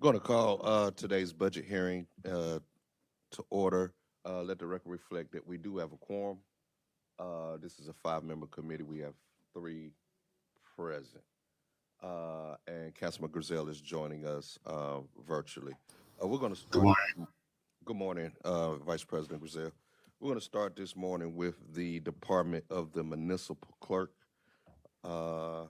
Going to call today's budget hearing to order. Let the record reflect that we do have a quorum. This is a five-member committee. We have three present. And Councilman Griselle is joining us virtually. We're going to Good start. morning. Good morning, Vice President Griselle. We're going to start this morning with the Department of the Municipal Clerk. Uh,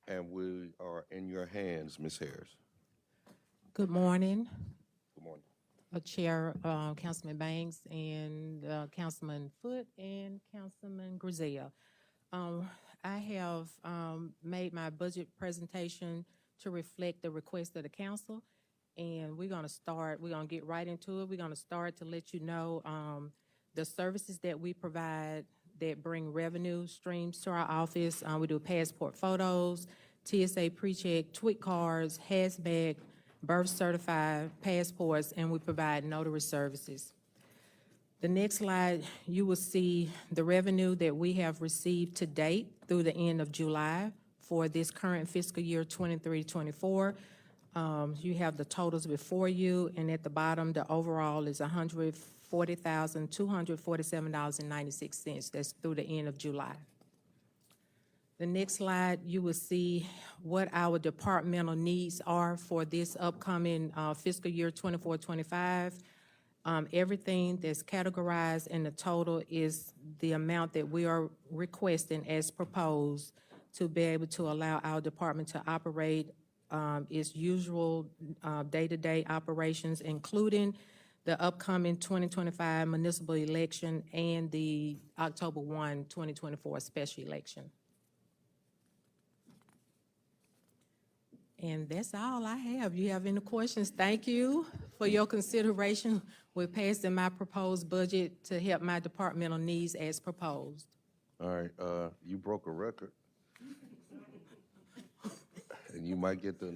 and we are in your hands, Ms. Harris. Good morning, Good morning. Chair Councilman Banks and Councilman Foote and Councilman Griselle. Um, I have made my budget presentation to reflect the request of the council, and we're going to get right into it. We're going to start to let you know the services that we provide that bring revenue streams to our office. We do passport photos, TSA pre-check, TWIC cards, hazmat, birth certified passports, and we provide notary services. The next slide, you will see the revenue that we have received to date through the end of July for this current fiscal year 23-24. You have the totals before you, and at the bottom, the overall is $140,247.96. That's through the end of July. The next slide, you will see what our departmental needs are for this upcoming fiscal year 24-25. Everything that's categorized in the total is the amount that we are requesting as proposed to be able to allow our department to operate its usual day-to-day operations, including the upcoming 2025 municipal election and the October 1, 2024 special election. And that's all I have. You have any questions? Thank you for your consideration. We're passing my proposed budget to help my departmental needs as proposed. All right, you broke a record. And you might get the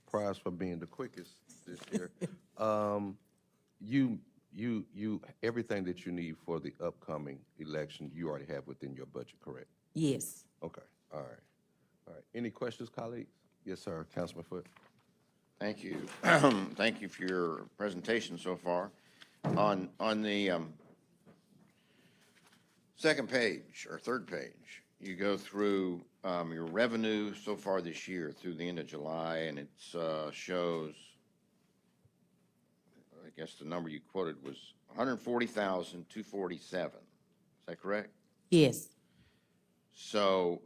prize for being the quickest this year. Everything that you need for the upcoming election, you already have within your budget, correct? Yes. Okay, all right. All right, any questions, colleagues? Yes, sir, Councilman Foote. Thank you. Thank you for your presentation so far. On the second page or third page, you go through your revenue so far this year through the end of July, and it shows, I guess the number you quoted was 140,247. Is that correct? Yes. So,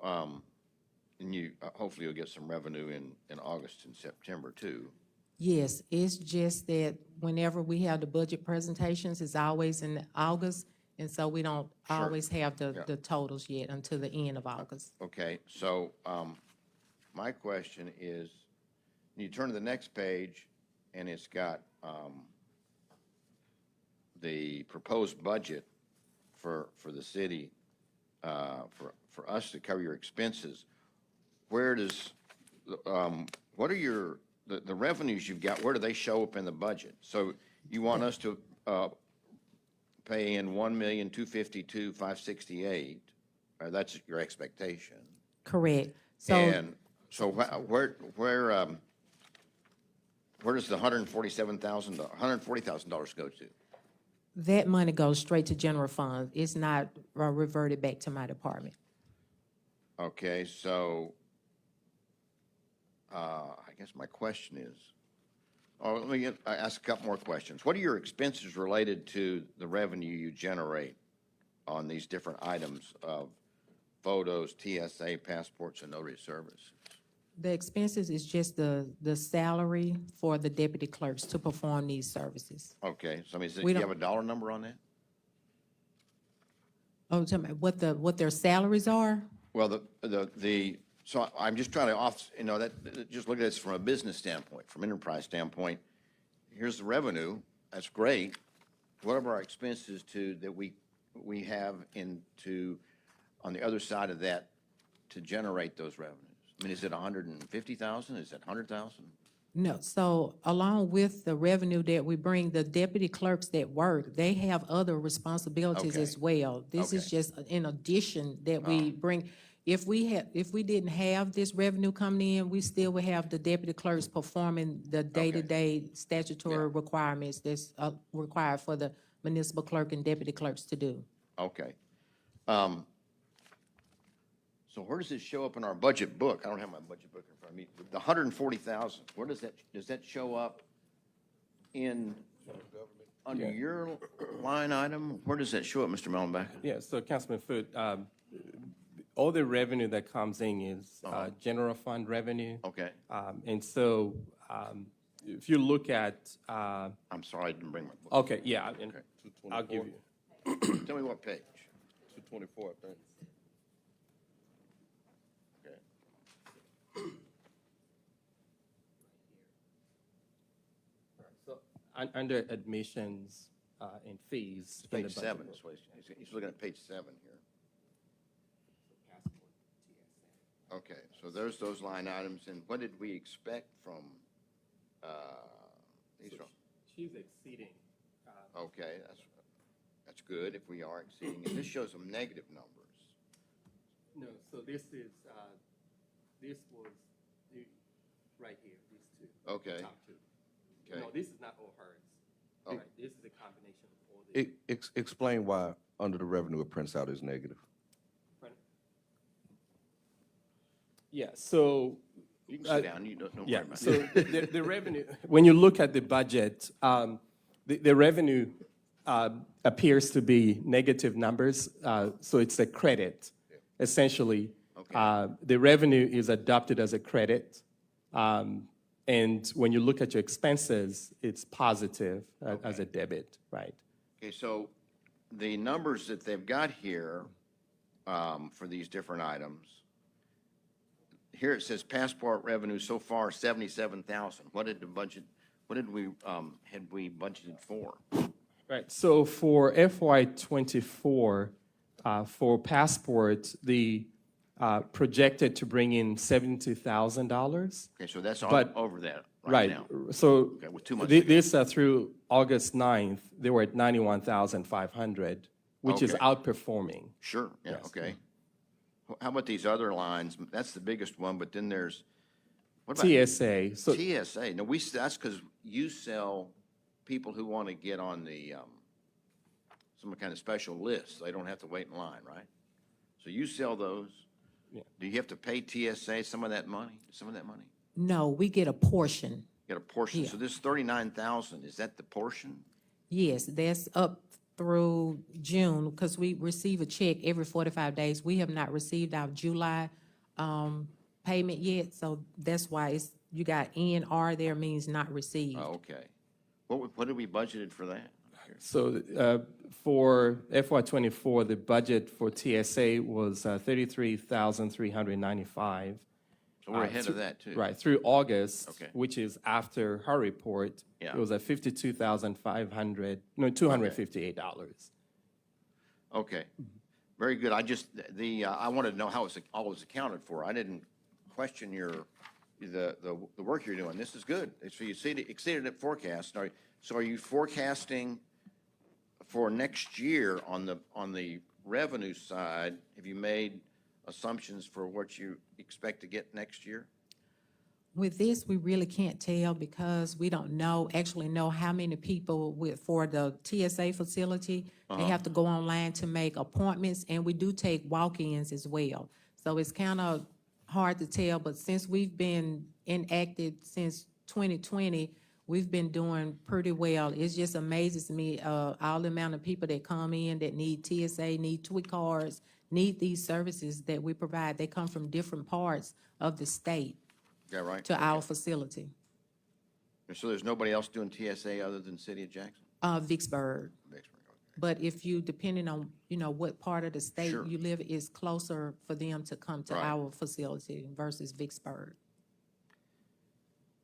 and you hopefully you'll get some revenue in August and September too. Yes. It's just that whenever we have the budget presentations, it's always in August. And so we don't Sure. always have Yeah. the totals yet until the end of August. Okay, so my question is, you turn to the next page, and it's got the proposed budget for the city, for us to cover your expenses. Where does, what are your, the revenues you've got, where do they show up in the budget? So you want us to pay in 1,252,568, that's your expectation. Correct. So And so where does the $140,000 go to? that money goes straight to general fund. It's not reverted back to my department. Okay, so I guess my question is, let me ask a couple more questions. What are your expenses related to the revenue you generate on these different items of photos, TSA, passports, and notary services? The expenses is just the salary for the deputy clerks to perform these services. Okay, so I mean, do We you don't- have a dollar number on that? Oh, tell me what their salaries are? Well, so I'm just trying to just look at this from a business standpoint, from enterprise standpoint. Here's the revenue, that's great. What are our expenses that we have on the other side of that to generate those revenues? I mean, is it 150,000? Is it 100,000? No, so along with the revenue that we bring, the deputy clerks that work, they have other responsibilities Okay. as well. This is Okay. just in addition that we bring. if we didn't have this revenue coming in, we still would have the deputy clerks performing the day-to-day statutory requirements that's required for the municipal clerk and deputy clerks to do. Okay. So where does it show up in our budget book? I don't have my budget book in front of me. The 140,000, where does that show up in, under your line item? Where does that show up, Mr. Mellenbeck? Yeah, so Councilman Foote, all the revenue that comes in is general fund revenue. Okay. And so if you look at, I'm sorry, I didn't bring my book. okay, yeah, and I'll give you. Tell me what page. 224, I think. Okay. So under admissions and fees. in the Page budget 7, book. is what he's looking at page 7 here. Okay, so there's those line items, and what did we expect from, these are, She's exceeding. okay, that's good if we are exceeding, and this shows some negative numbers. No, so this is, this was right here, these two. Okay. Top two. Okay. No, this is not all hers. Oh. Right, this is a combination of all the. Explain why under the revenue it prints out as negative. Yeah, so. You can sit down, you don't worry Yeah, about so it. the revenue, when you look at the budget, the revenue appears to be negative numbers, so it's a credit, essentially. Okay. The revenue is adopted as a credit, and when you look at your expenses, it's positive as a debit, right? Okay, so the numbers that they've got here for these different items, here it says passport revenue so far 77,000. What did the budget? What did we had we budgeted for? Right, so for FY '24, for passport, the projected to bring in $72,000. Okay, so that's But- over that Right, now. so Okay, with 2 months to go. this through August 9th, they were at 91,500, which is Okay. outperforming. Sure, yeah, Yes. okay. How about these other lines? That's the biggest one, but then there's, what about TSA, so, TSA? No, that's because you sell people who want to get on the, some kind of special list. They don't have to wait in line, right? So you sell those. Yeah. Do you have to pay TSA some of that money? No, we get a portion. Get a portion. Yeah. So this 39,000, is that the portion? Yes, that's up through June, because we receive a check every 45 days. We have not received our July payment yet, so that's why you got NR there, means not received. Oh, okay. What did we budgeted for that? so for FY '24, the budget for TSA was $33,395. So we're ahead of that, too. Right, through August, Okay. which is after her report, Yeah. it was at $52,500, $258. Okay, very good. I just, I wanted to know how it's all was accounted for. I didn't question the work you're doing. This is good. So you exceeded it forecast. So are you forecasting for next year on the revenue side? Have you made assumptions for what you expect to get next year? With this, we really can't tell because we don't actually know how many people for the TSA facility. They have to go online to make appointments, and we do take walk-ins as well. So it's kind of hard to tell, but since we've been enacted since 2020, we've been doing pretty well. It just amazes me, all the amount of people that come in that need TSA, need TWIC cards, need these services that we provide. They come from different parts of the state Is that right? to our facility. So there's nobody else doing TSA other than City of Jackson? Vicksburg. Vicksburg, okay. But if you, depending on, what part of the state Sure. you live, is closer for them to come to Right. our facility versus Vicksburg.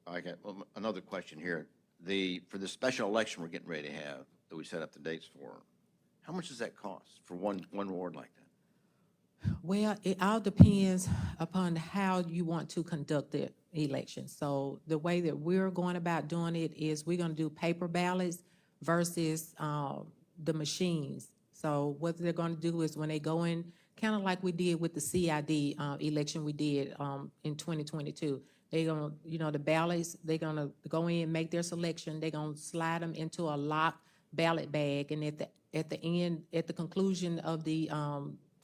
I got another question here. For the special election we're getting ready to have, that we set up the dates for, how much does that cost for one ward like that? Well, it all depends upon how you want to conduct the election. So the way that we're going about doing it is we're going to do paper ballots versus the machines. So what they're going to do is when they go in kind of like we did with the CID election we did in 2022. They're gonna, the ballots, they're gonna go in, make their selection, they're gonna slide them into a locked ballot bag, and at the end, at the conclusion of the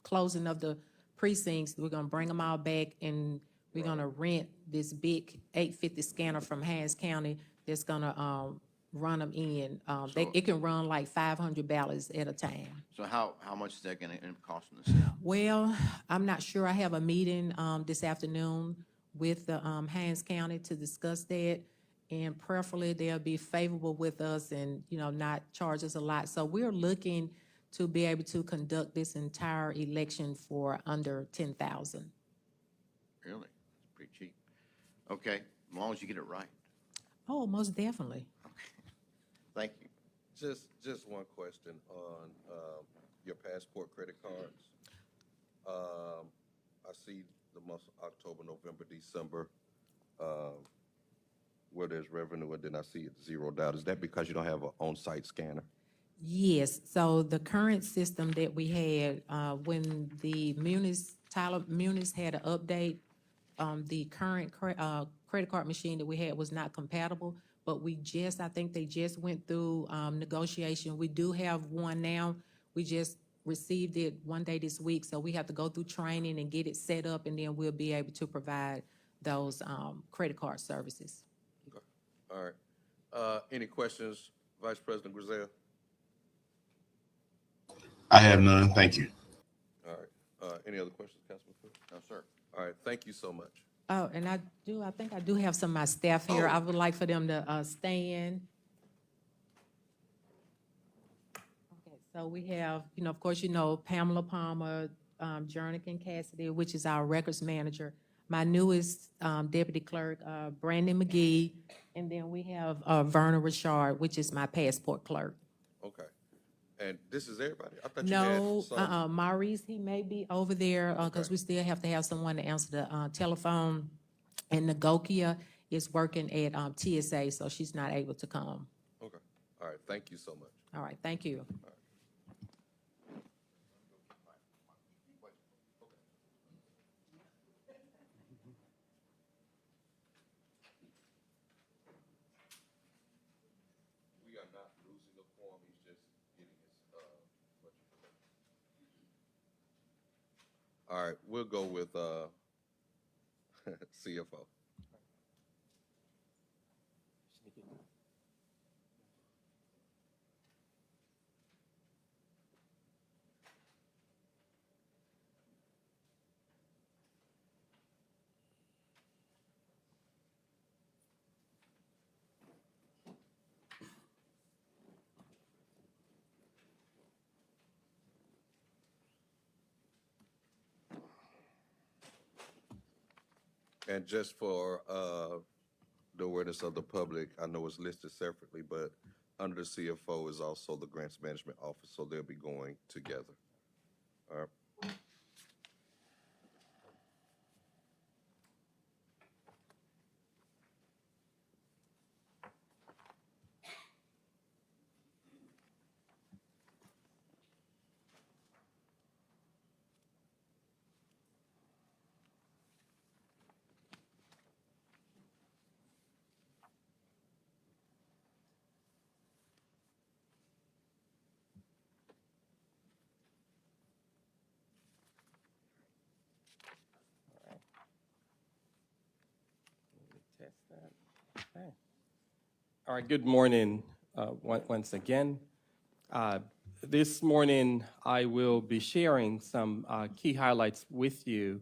closing of the precincts, we're gonna bring them all back, and we're gonna rent this big 850 scanner from Hayes County that's gonna run them in. It can run like 500 ballots at a time. So how much is that gonna end up costing the city? Well, I'm not sure. I have a meeting this afternoon with the Hayes County to discuss that, and preferably they'll be favorable with us and, not charge us a lot. So we're looking to be able to conduct this entire election for under $10,000. Really? It's pretty cheap. Okay, as long as you get it right. Oh, most definitely. Thank you. Just one question on your passport credit cards. I see the months of October, November, December, where there's revenue, and then I see it zeroed out. Is that because you don't have an on-site scanner? Yes, so the current system that we had, when the Tyler Munis had an update, the current credit card machine that we had was not compatible, but I think they just went through negotiation. We do have one now. We just received it one day this week, so we have to go through training and get it set up, and then we'll be able to provide those credit card services. Okay. All right. Any questions, Vice President Griselle? I have none. Thank you. All right. Any other questions, Councilman Cook? No, sir. All right. Thank you so much. Oh, and I think I do have some of my staff here. I would like for them to stand. Okay, so we have, of course, Pamela Palmer, Jernigan Cassidy, which is our records manager. My newest deputy clerk, Brandon McGee, and then we have Verna Richard, which is my passport clerk. Okay. And this is everybody? I thought you had No, some. Maurice, he may be over there, because we still have to have someone to answer the telephone. And Nagokia is working at TSA, so she's not able to come. Okay. All right. Thank you so much. All right, thank you. We are not losing the form. He's just getting his budget. All right. We'll go with CFO. And just for the awareness of the public, I know it's listed separately, but under the CFO is also the Grants Management Office, so they'll be going together. All right. Test that. Okay. All right, good morning once again. This morning, I will be sharing some key highlights with you.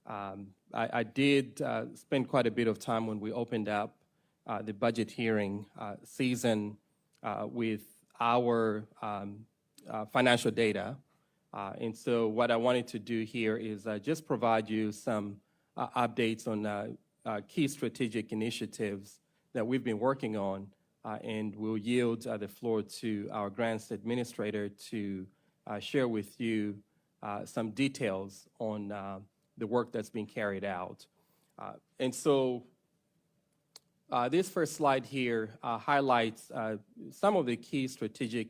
I did spend quite a bit of time when we opened up the budget hearing season with our financial data. And so what I wanted to do here is just provide you some updates on key strategic initiatives that we've been working on, and we'll yield the floor to our grants administrator to share with you some details on the work that's being carried out. And so this first slide here highlights some of the key strategic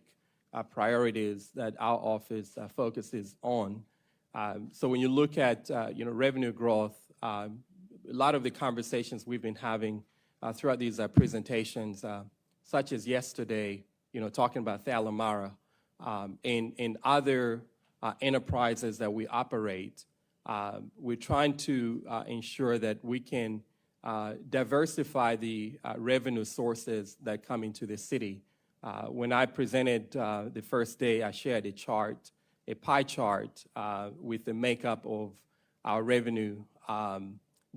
priorities that our office focuses on. So when you look at revenue growth, a lot of the conversations we've been having throughout these presentations, such as yesterday, talking about Thalamara and other enterprises that we operate, we're trying to ensure that we can diversify the revenue sources that come into the city. When I presented the first day, I shared a pie chart with the makeup of our revenue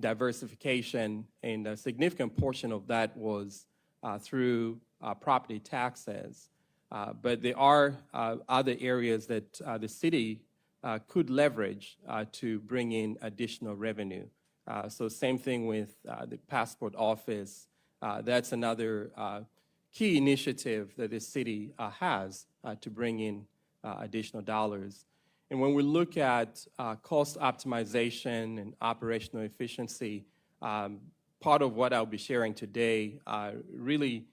diversification, and a significant portion of that was through property taxes. But there are other areas that the city could leverage to bring in additional revenue. So same thing with the passport office. That's another key initiative that the city has to bring in additional dollars. And when we look at cost optimization and operational efficiency, part of what I'll be sharing today really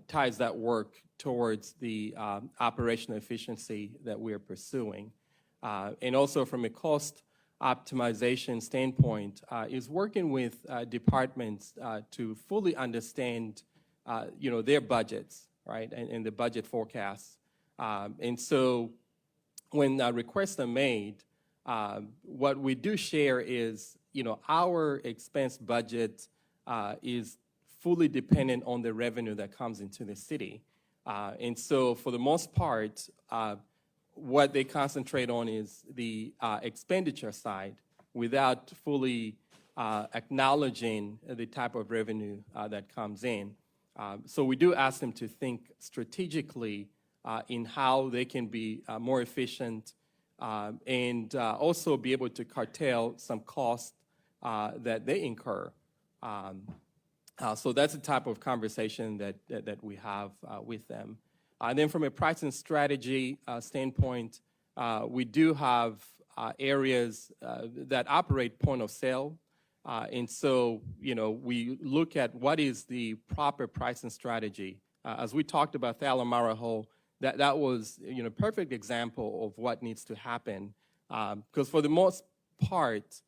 ties that work towards the operational efficiency that we're pursuing. And also from a cost optimization standpoint, is working with departments to fully understand their budgets, right, and the budget forecasts. And so when requests are made, what we do share is, our expense budget is fully dependent on the revenue that comes into the city. And so for the most part, what they concentrate on is the expenditure side without fully acknowledging the type of revenue that comes in. So we do ask them to think strategically in how they can be more efficient and also be able to curtail some costs that they incur. So that's the type of conversation that we have with them. And then from a pricing strategy standpoint, we do have areas that operate point of sale. And so, we look at what is the proper pricing strategy. As we talked about Thalamara Hall, that was, a perfect example of what needs to happen. Because for the most part,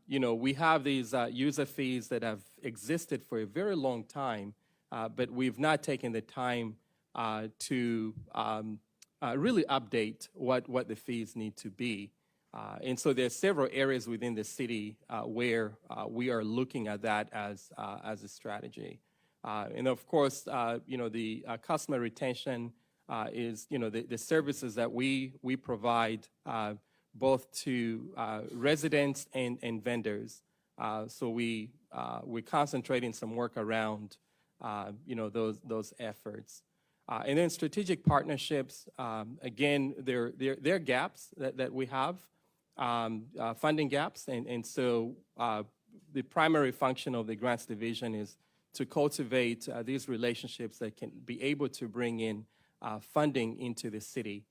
we have these user fees that have existed for a very long time, but we've not taken the time to really update what the fees need to be. And so there's several areas within the city where we are looking at that as a strategy. And of course, the customer retention is, the services that we provide both to residents and vendors. So we're concentrating some work around, those efforts. And then strategic partnerships, again, there are gaps that we have, funding gaps. And so the primary function of the grants division is to cultivate these relationships that can be able to bring in funding into the city.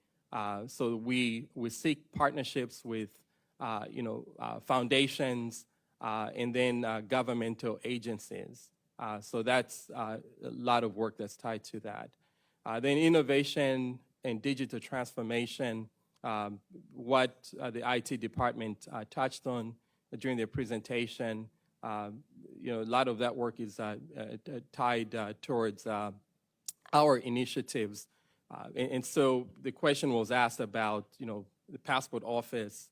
So we seek partnerships with, foundations and then governmental agencies. So that's a lot of work that's tied to that. Then innovation and digital transformation, what the IT department touched on during their presentation. A lot of that work is tied towards our initiatives. And so the question was asked about, the passport office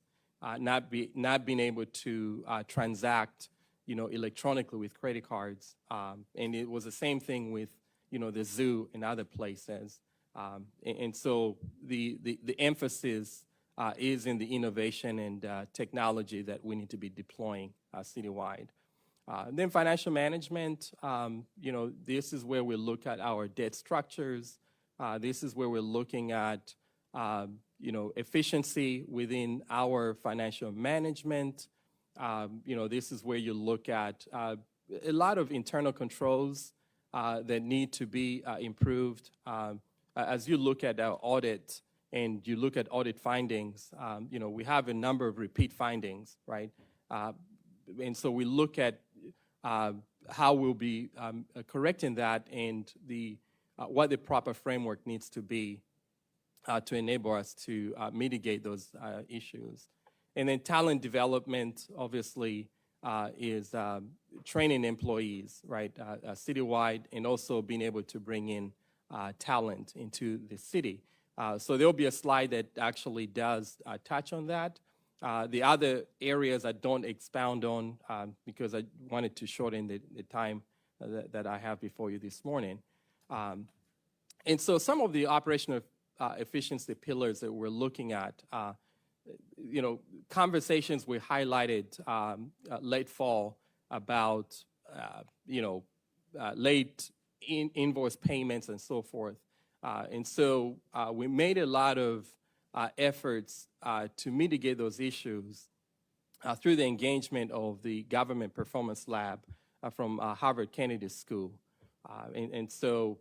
not being able to transact, electronically with credit cards. And it was the same thing with, the zoo and other places. And so the emphasis is in the innovation and technology that we need to be deploying citywide. Then financial management, this is where we look at our debt structures. This is where we're looking at, efficiency within our financial management. This is where you look at a lot of internal controls that need to be improved. As you look at our audit and you look at audit findings, we have a number of repeat findings, right? And so we look at how we'll be correcting that and what the proper framework needs to be. to enable us to mitigate those issues. And then talent development, obviously, is training employees, right, citywide, and also being able to bring in talent into the city. So there'll be a slide that actually does touch on that. The other areas I don't expound on because I wanted to shorten the time that I have before you this morning. And so some of the operational efficiency pillars that we're looking at, conversations we highlighted late fall about, late invoice payments and so forth. And so we made a lot of efforts to mitigate those issues through the engagement of the Government Performance Lab from Harvard Kennedy School. And so,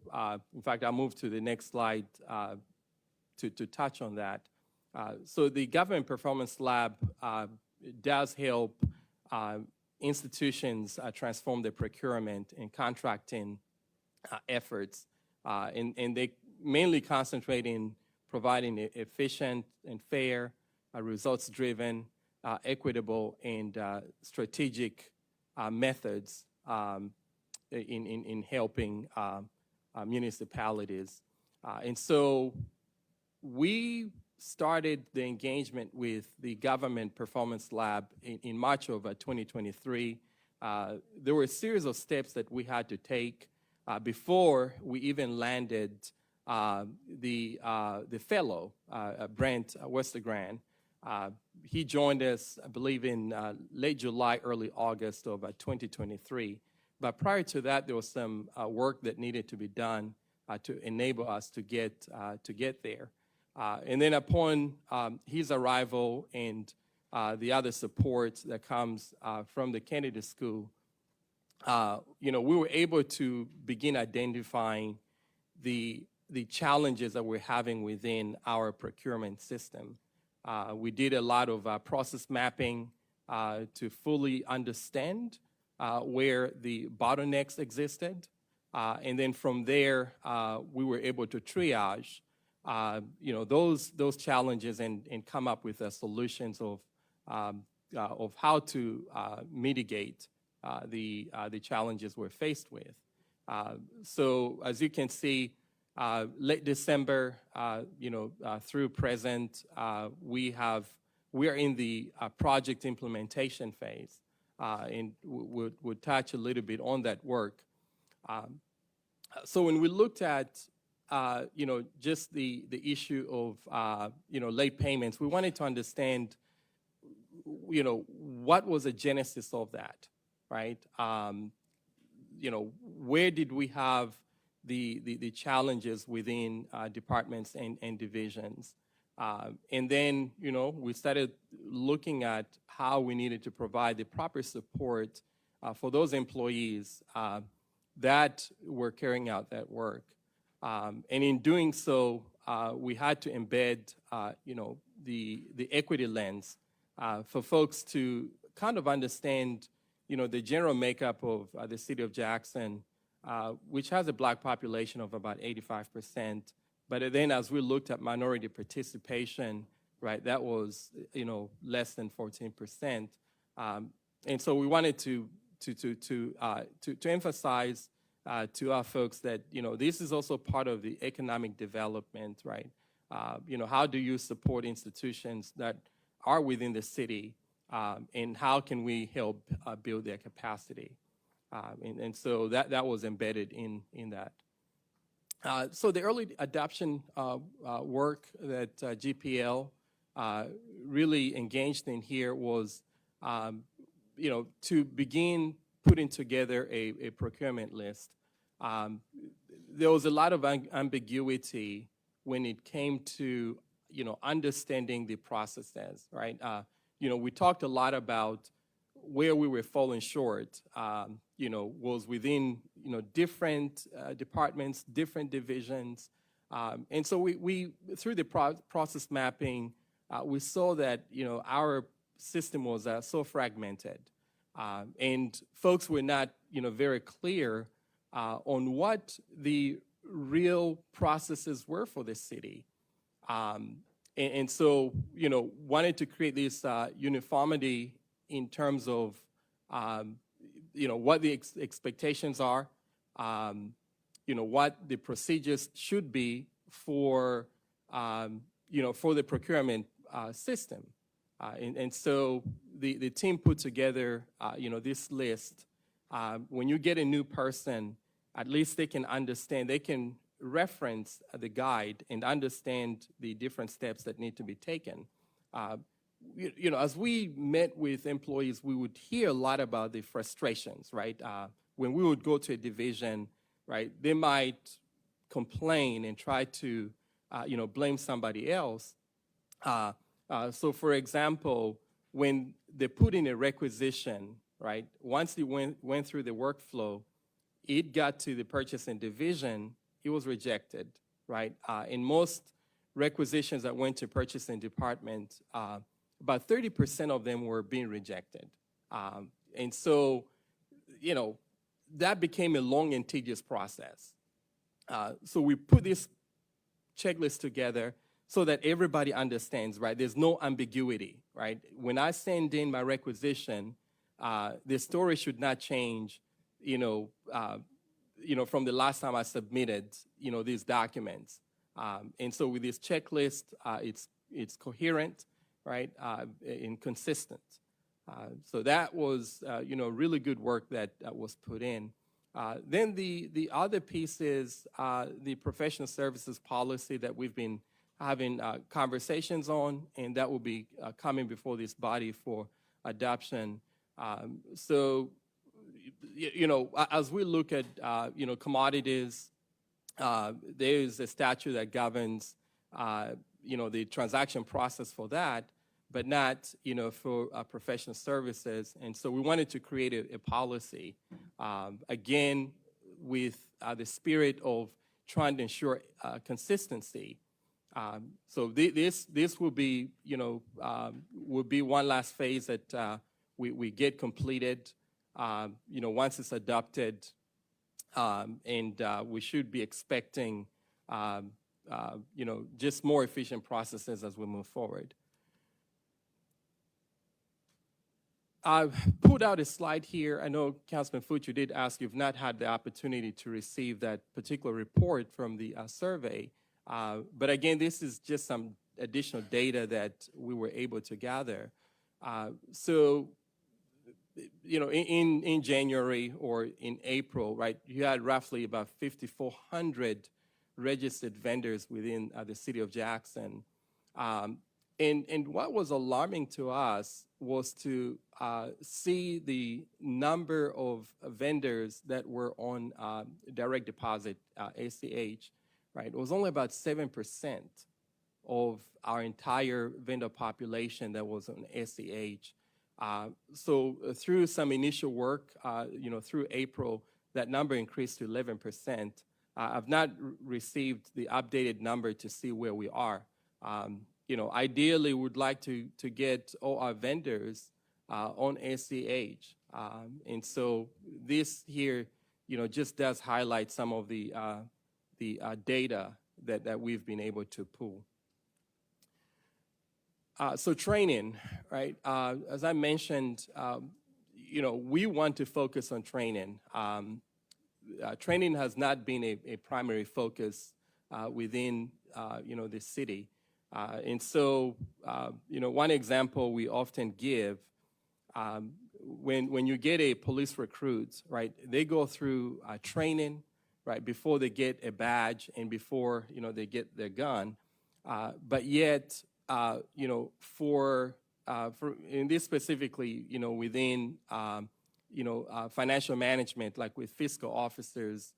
in fact, I'll move to the next slide to touch on that. So the Government Performance Lab does help institutions transform their procurement and contracting efforts. And they mainly concentrate in providing efficient and fair, results-driven, equitable, and strategic methods in helping municipalities. And so we started the engagement with the Government Performance Lab in March of 2023. There were a series of steps that we had to take before we even landed the fellow, Brent Westergran. He joined us, I believe, in late July, early August of 2023. But prior to that, there was some work that needed to be done to enable us to get there. And then upon his arrival and the other support that comes from the Kennedy School, we were able to begin identifying the challenges that we're having within our procurement system. We did a lot of process mapping to fully understand where the bottlenecks existed. And then from there, we were able to triage those challenges and come up with solutions of how to mitigate the challenges we're faced with. So as you can see, late December, through present, we are in the project implementation phase, and we'll touch a little bit on that work. So when we looked at just the issue of late payments, we wanted to understand what was the genesis of that, right? Where did we have the challenges within departments and divisions? And then, we started looking at how we needed to provide the proper support for those employees that were carrying out that work. And in doing so, we had to embed, the equity lens for folks to kind of understand, the general makeup of the city of Jackson, which has a Black population of about 85%. But then as we looked at minority participation, right, that was, less than 14%. And so we wanted to emphasize to our folks that, this is also part of the economic development, right? How do you support institutions that are within the city, and how can we help build their capacity? And so that was embedded in that. So the early adoption work that GPL really engaged in here was, to begin putting together a procurement list. There was a lot of ambiguity when it came to, understanding the processes, right? We talked a lot about where we were falling short, was within, different departments, different divisions. And so we through the process mapping, we saw that, our system was so fragmented. And folks were not, very clear on what the real processes were for the city. And so, wanted to create this uniformity in terms of, what the expectations are, what the procedures should be for, for the procurement system. And so the team put together, this list. When you get a new person, at least they can understand, they can reference the guide and understand the different steps that need to be taken. As we met with employees, we would hear a lot about the frustrations, right? When we would go to a division, right, they might complain and try to, blame somebody else. So, for example, when they put in a requisition, right, once it went through the workflow, it got to the purchasing division, it was rejected, right? In most requisitions that went to purchasing department, about 30% of them were being rejected. And so, that became a long and tedious process. So we put this checklist together so that everybody understands, right? There's no ambiguity, right? When I send in my requisition, the story should not change, from the last time I submitted, these documents. And so with this checklist, it's coherent, right, and consistent. So that was, really good work that was put in. Then the other piece is the professional services policy that we've been having conversations on, and that will be coming before this body for adoption. So, as we look at, commodities, there is a statute that governs, the transaction process for that, but not, for professional services. And so we wanted to create a policy, again, with the spirit of trying to ensure consistency. So this will be, will be one last phase that we get completed, once it's adopted, and we should be expecting, just more efficient processes as we move forward. I've put out a slide here. I know, Councilman Foote, you did ask, you've not had the opportunity to receive that particular report from the survey. But again, this is just some additional data that we were able to gather. So, in January or in April, right, you had roughly about 5,400 registered vendors within the city of Jackson. And what was alarming to us was to see the number of vendors that were on direct deposit, ACH, right? It was only about 7% of our entire vendor population that was on ACH. So through some initial work, through April, that number increased to 11%. I've not received the updated number to see where we are. Ideally, we'd like to get all our vendors on ACH. And so this here, just does highlight some of the data that we've been able to pull. So training, right? As I mentioned, we want to focus on training. Training has not been a primary focus within, the city. And so, one example we often give, when you get a police recruit, right, they go through training, right, before they get a badge and before, they get their gun. But yet, for in this specifically, within, financial management, like with fiscal officers,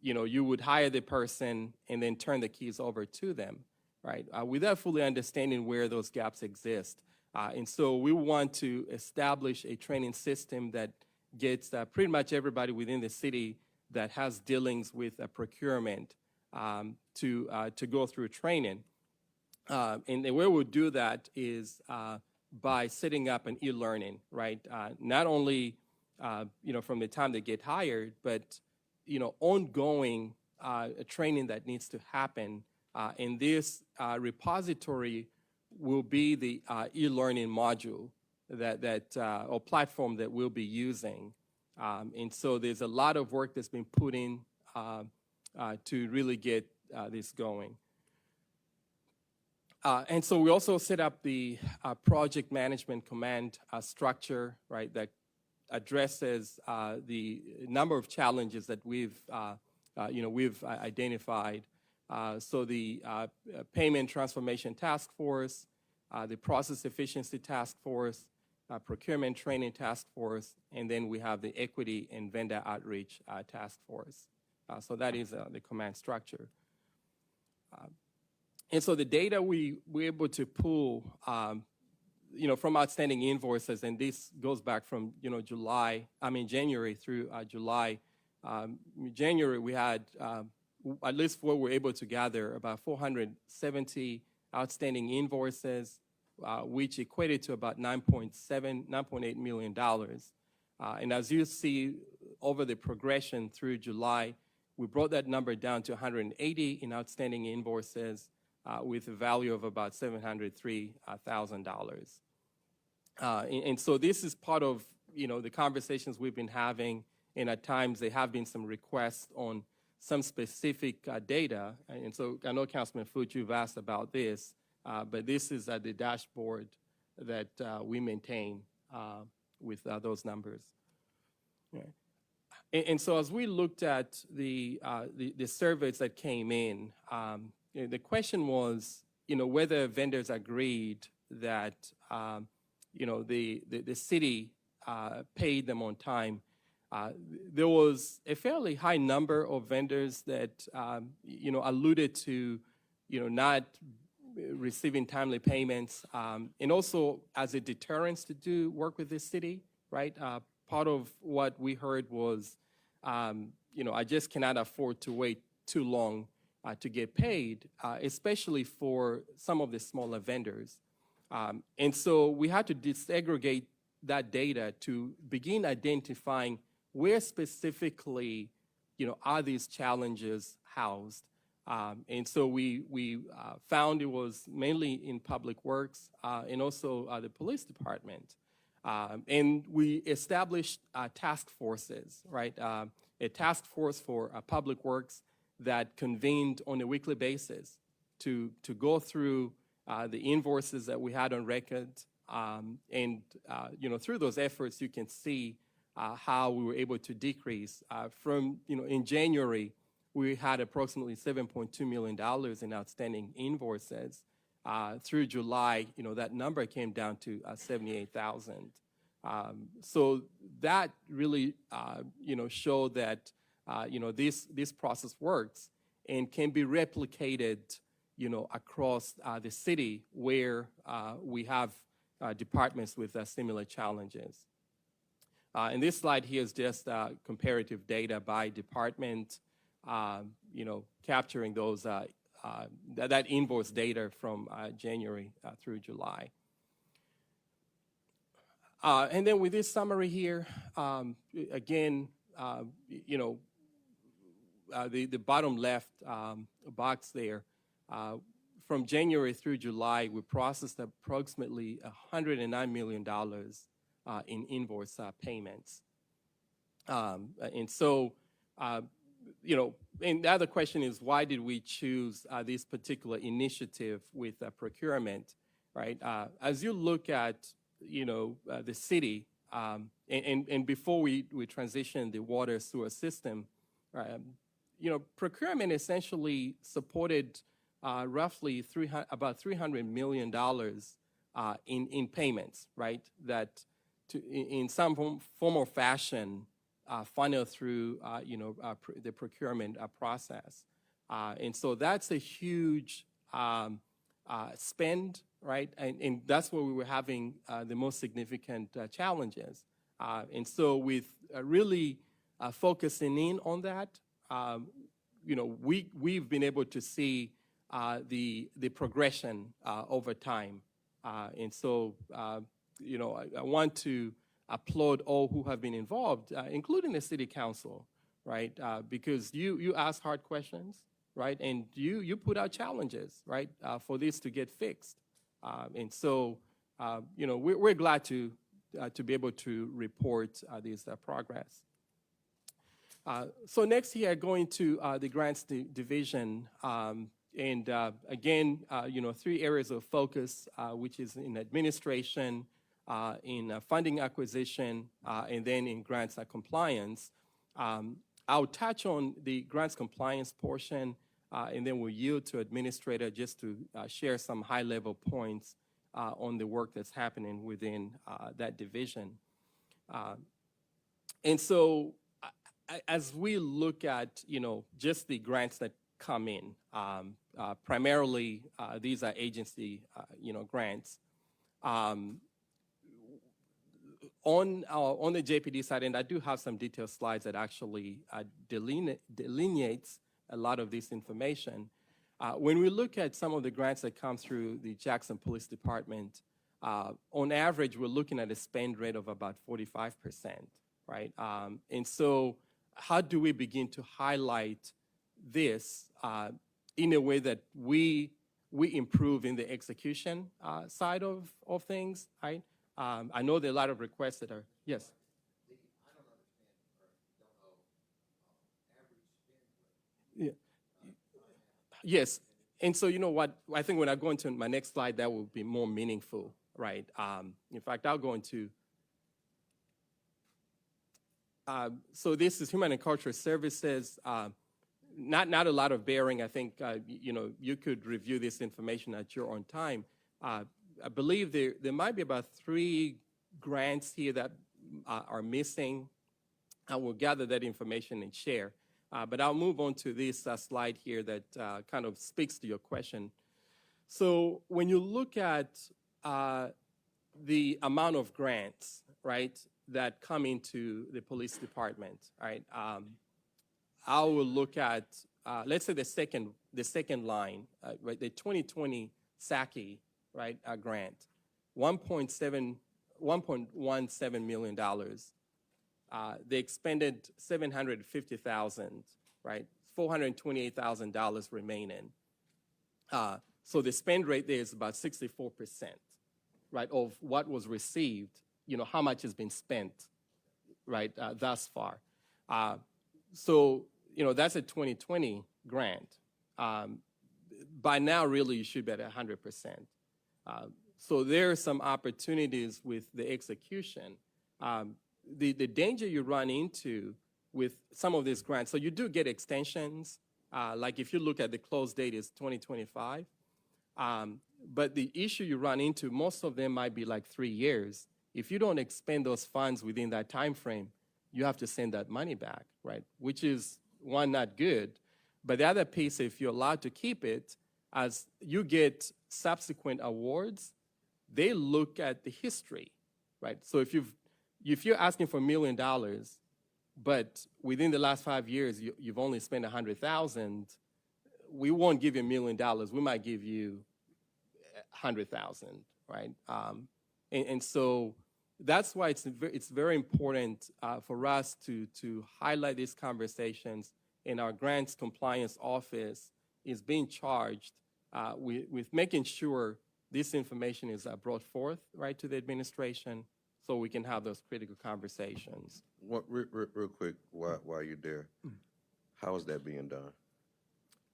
you would hire the person and then turn the keys over to them, right, without fully understanding where those gaps exist. And so we want to establish a training system that gets pretty much everybody within the city that has dealings with procurement to go through training. And the way we'll do that is by setting up an e-learning, right? Not only, from the time they get hired, but, ongoing training that needs to happen And this repository will be the e-learning module or platform that we'll be using. And so there's a lot of work that's been put in to really get this going. And so we also set up the project management command structure, right, that addresses the number of challenges that we've identified. So the Payment Transformation Task Force, the Process Efficiency Task Force, Procurement Training Task Force, and then we have the Equity and Vendor Outreach Task Force. So that is the command structure. And so the data we're able to pull, from outstanding invoices, and this goes back from, January through July. January, we had, at least what we're able to gather, about 470 outstanding invoices, which equated to about $9.8 million. And as you see over the progression through July, we brought that number down to 180 in outstanding invoices with a value of about $703,000. And so this is part of, the conversations we've been having, and at times there have been some requests on some specific data. And so I know, Councilman Foote, you've asked about this, but this is the dashboard that we maintain with those numbers. Yeah. And so as we looked at the surveys that came in, the question was, whether vendors agreed that, the city paid them on time. There was a fairly high number of vendors that, alluded to, not receiving timely payments, and also as a deterrence to do work with the city, right? Part of what we heard was, I just cannot afford to wait too long to get paid, especially for some of the smaller vendors. And so we had to disaggregate that data to begin identifying where specifically, are these challenges housed. And so we found it was mainly in public works and also the police department. And we established task forces, right? A task force for public works that convened on a weekly basis to go through the invoices that we had on record. And through those efforts, you can see how we were able to decrease. From, in January, we had approximately $7.2 million in outstanding invoices. Through July, that number came down to 78,000. So that really, showed that, this process works and can be replicated, across the city where we have departments with similar challenges. And this slide here is just comparative data by department, capturing those that invoice data from January through July. And then with this summary here, again, the bottom left box there, from January through July, we processed approximately $109 million in invoice payments. And so, and the other question is, why did we choose this particular initiative with procurement, right? As you look at, the city, and before we transitioned the water sewer system, procurement essentially supported roughly about $300 million in payments, right? That in some form or fashion funneled through the procurement process. And so that's a huge spend, right? And that's where we were having the most significant challenges. And so with really focusing in on that, we've been able to see the progression over time. And so, I want to applaud all who have been involved, including the city council, right? Because you ask hard questions, right? And you put out challenges, right, for this to get fixed. And so, you know, we're glad to be able to report this progress. So next here, going to the grants division, and again, you know, 3 areas of focus, which is in administration, in funding acquisition, and then in grants compliance. I'll touch on the grants compliance portion, and then we'll yield to administrator just to share some high-level points on the work that's happening within that division. And so, as we look at, you know, just the grants that come in, primarily these are agency, you know, grants. On the JPD side, and I do have some detailed slides that actually delineates a lot of this information. When we look at some of the grants that come through the Jackson Police Department, on average, we're looking at a spend rate of about 45%, right? And so how do we begin to highlight this in a way that we improve in the execution side of things, right? I know there are a lot of requests that are, yes. Yeah. Yes, and so you know what, I think when I go into my next slide, that will be more meaningful, right? In fact, I'll go into, so this is Human and Cultural Services. Not a lot of bearing. I think, you know, you could review this information at your own time. I believe there might be about 3 grants here that are missing. I will gather that information and share. But I'll move on to this slide here that kind of speaks to your question. So when you look at the amount of grants, right, that come into the police department, right, I will look at, let's say the second line, right, the 2020 SACI, right, grant, $1.17 million. They expended $750,000, right? $428,000 remaining. So the spend rate there is about 64%, right, of what was received, you know, how much has been spent, right, thus far. So, you know, that's a 2020 grant. By now, really, you should be at 100%. So there are some opportunities with the execution. The danger you run into with some of these grants, so you do get extensions, like if you look at the close date is 2025, but the issue you run into, most of them might be like 3 years. If you don't expend those funds within that time frame, you have to send that money back, right? Which is, one, not good, but the other piece, if you're allowed to keep it, as you get subsequent awards, they look at the history, right? So if you're asking for $1 million, but within the last 5 years, you've only spent $100,000, we won't give you $1 million. We might give you $100,000, right? And so that's why it's very important for us to highlight these conversations. And our grants compliance office is being charged with making sure this information is brought forth, right, to the administration, so we can have those critical conversations. Real quick, while you're there, how is that being done?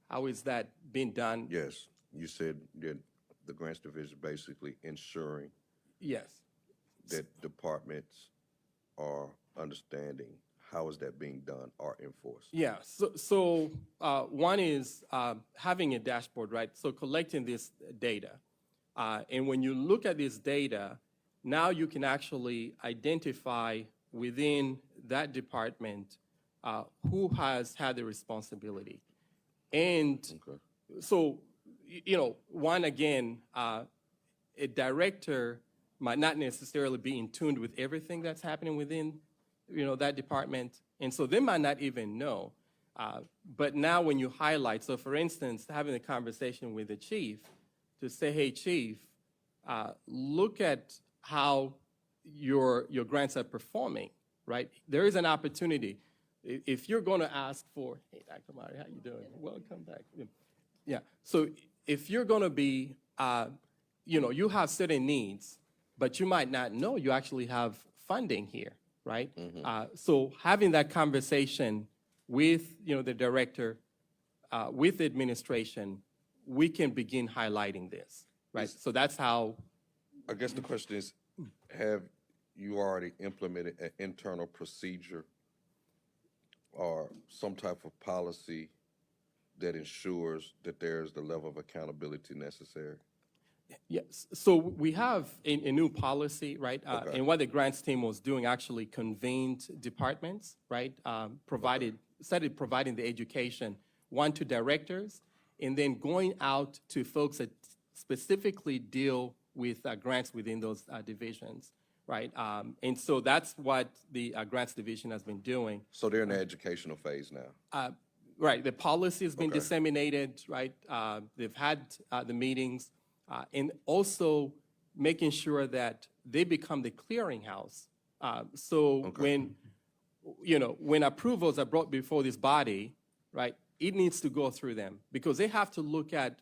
How is that being done? Yes, you said that the grants division basically ensuring Yes. that departments are understanding how is that being done or enforced. Yeah, so one is having a dashboard, right? So collecting this data. And when you look at this data, now you can actually identify within that department who has had the responsibility. And so, you know, one, again, a director might not necessarily be in tune with everything that's happening within, you know, that department. And so they might not even know. But now when you highlight, so for instance, having a conversation with the chief to say, hey, chief, look at how your grants are performing, right? There is an opportunity. if you're going to ask for, hey, Dr. Mari, how you doing? Welcome back. Yeah. So if you're going to be, you have certain needs, but you might not know you actually have funding here, right? So having that conversation with, the director, with the administration, we can begin highlighting this, right? So that's how, I guess the question is, have you already implemented an internal procedure or some type of policy that ensures that there's the level of accountability necessary? yes. So we have a new policy, right? Okay. And what the grants team was doing actually convened departments, right? Started providing the education, one to directors, and then going out to folks that specifically deal with grants within those divisions, right? And so that's what the grants division has been doing. So they're in the educational phase now. Right, the policy has been Okay. disseminated, right? They've had the meetings, and also making sure that they become the clearinghouse. So when approvals are brought before this body, right, it needs to go through them because they have to look at,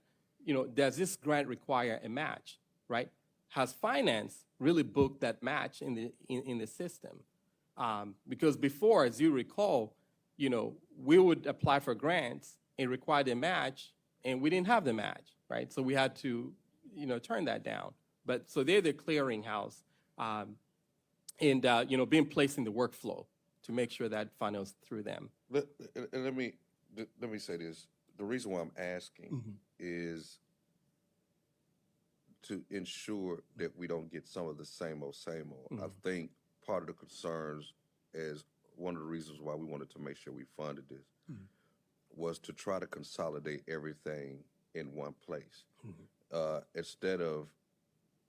does this grant require a match, right? Has finance really booked that match in the system? Because before, as you recall, we would apply for grants and require the match, and we didn't have the match, right? So we had to, turn that down. But so they're the clearinghouse, and being placed in the workflow to make sure that funnels through them. Let me say this. The reason why I'm asking is to ensure that we don't get some of the same old. I think part of the concerns is one of the reasons why we wanted to make sure we funded this was to try to consolidate everything in one place. Instead of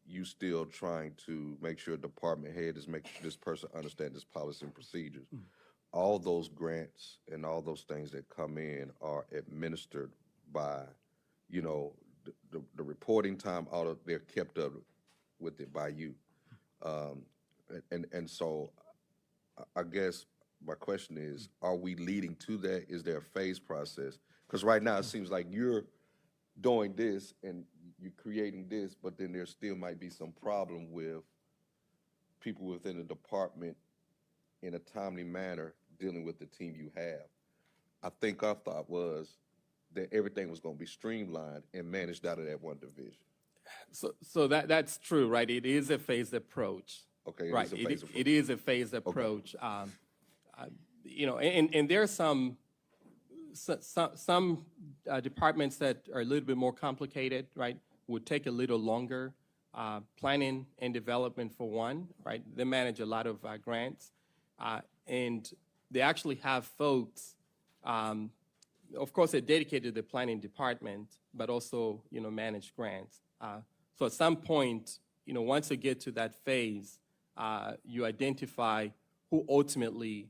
you still trying to make sure department head is making sure this person understands this policy and procedures. All those grants and all those things that come in are administered by, the reporting time, they're kept up with it by you. And so I guess my question is, are we leading to that? Is there a phase process? Because right now it seems like you're doing this and you're creating this, but then there still might be some problem with people within the department in a timely manner dealing with the team you have. I think our thought was that everything was going to be streamlined and managed out of that one division. So that's true, right? It is a phased approach. Okay, it Right, is a phased approach. it is a phased approach. And there are some departments that are a little bit more complicated, right? Would take a little longer. Planning and development for one, right? They manage a lot of grants, and they actually have folks. Of course, they're dedicated to the planning department, but also manage grants. So at some point, once you get to that phase, you identify who ultimately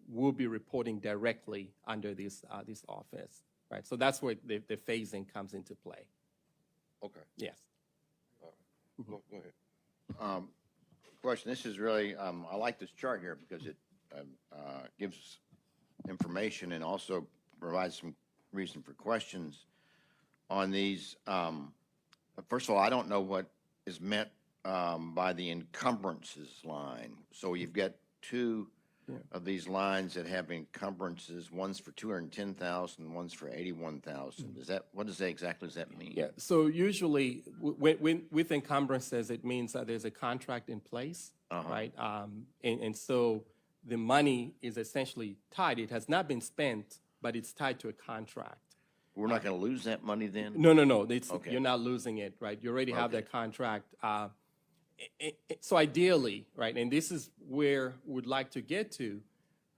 will be reporting directly under this office, right? So that's where the phasing comes into play. Okay, Yes. go ahead. Question, this is really, I like this chart here because it gives information and also provides some reason for questions on these. First of all, I don't know what is meant by the encumbrances line. So you've got two of these lines that have encumbrances. One's for 210,000, one's for 81,000. What exactly does that mean? Yeah, so usually with encumbrances, it means that there's a contract in place, right? And so the money is essentially tied. It has not been spent, but it's tied to a contract. We're not going to lose that money then? No. Okay. You're not losing it, right? You already have that contract. So ideally, right, and this is where we'd like to get to,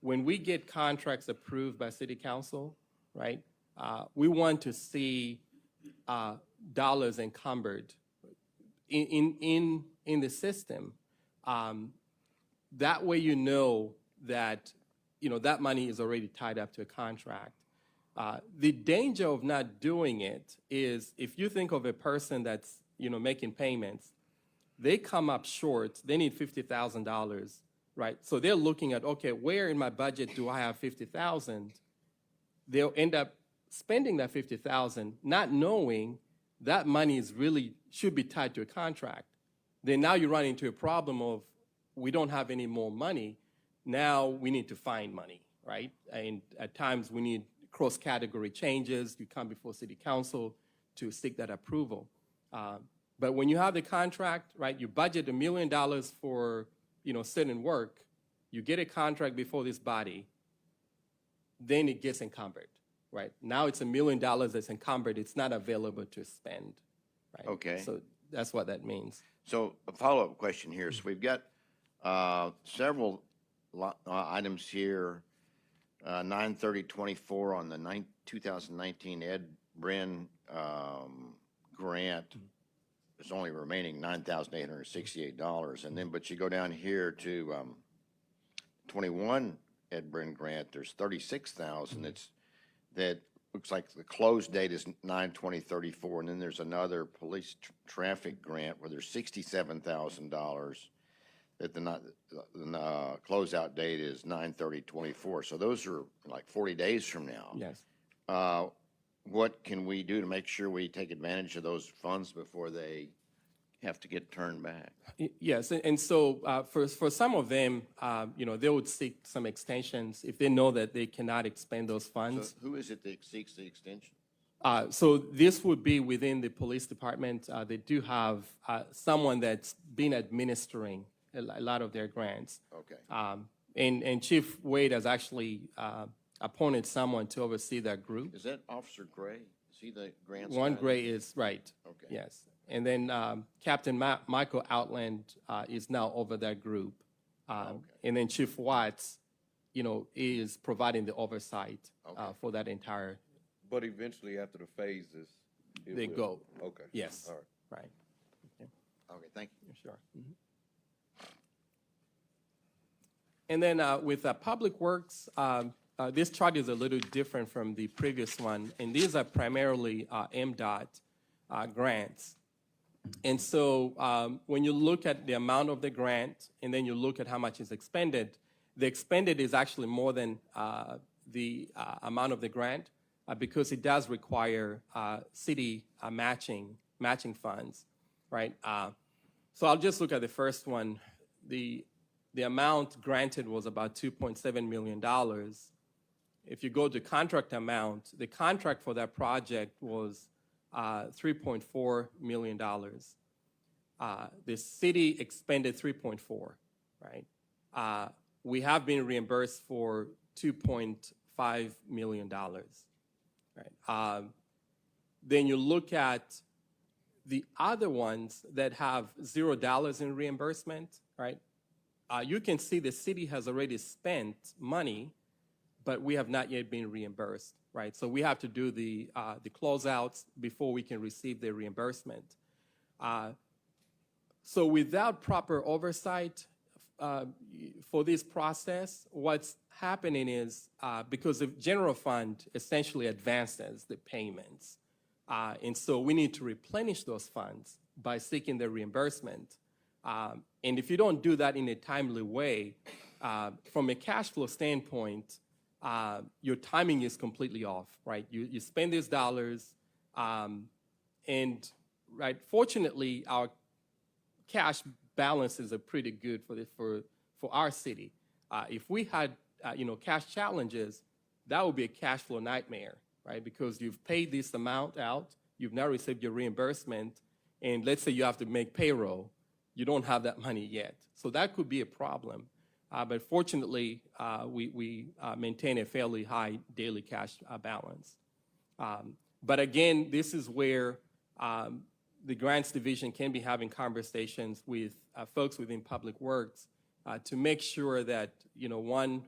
when we get contracts approved by City Council, right, we want to see dollars encumbered in the system. That way that that money is already tied up to a contract. The danger of not doing it is if you think of a person that's making payments, they come up short, they need $50,000, right? So they're looking at, okay, where in my budget do I have 50,000? They'll end up spending that 50,000, not knowing that money is really should be tied to a contract. Then now you run into a problem of we don't have any more money. Now we need to find money, right? And at times we need cross-category changes. You come before City Council to seek that approval. But when you have the contract, right, you budget $1 million for, certain work, you get a contract before this body, then it gets encumbered, right? Now it's $1 million that's encumbered. It's not available to spend, right? Okay. So that's what that means. So a follow-up question here. So we've got several items here. 9/30/24 on the 2019 Ed Brin grant. There's only remaining $9,868. And then, but you go down here to 21 Ed Brin grant, there's 36,000. That looks like the close date is 9/20/34. And then there's another police traffic grant where there's $67,000 that the closeout date is 9/30/24. So those are like 40 days from now. Yes. What can we do to make sure we take advantage of those funds before they have to get turned back? Yes, and so for some of them, they would seek some extensions if they know that they cannot expend those So funds. who is it that seeks the extension? So this would be within the police department. They do have someone that's been administering a lot of their grants. Okay. And Chief Wade has actually appointed someone to oversee that group. Is that Officer Gray? Is he the grants One guy? Gray is right. Okay. Yes. And then Captain Michael Outland is now over that group. And then Chief Watts, is providing the oversight for that entire, But eventually, after the phases, it they will- go. Okay. Yes. All right. Right. Okay, thank you. Sure. And then with Public Works, this chart is a little different from the previous one, and these are primarily MDOT grants. And so when you look at the amount of the grant and then you look at how much is expended, the expended is actually more than the amount of the grant because it does require city matching funds, right? So I'll just look at the first one. The amount granted was about $2.7 million. If you go to contract amount, the contract for that project was $3.4 million. The city expended 3.4, right? We have been reimbursed for $2.5 million, right? Then you look at the other ones that have $0 in reimbursement, right? You can see the city has already spent money, but we have not yet been reimbursed, right? So we have to do the closeouts before we can receive the reimbursement. So without proper oversight for this process, what's happening is because the general fund essentially advances the payments. And so we need to replenish those funds by seeking the reimbursement. And if you don't do that in a timely way, from a cash flow standpoint, your timing is completely off, right? You spend these dollars, and right, fortunately, our cash balances are pretty good for our city. If we had cash challenges, that would be a cash flow nightmare, right? Because you've paid this amount out, you've now received your reimbursement, and let's say you have to make payroll, you don't have that money yet. So that could be a problem. But fortunately, we maintain a fairly high daily cash balance. But again, this is where the grants division can be having conversations with folks within Public Works to make sure that, one,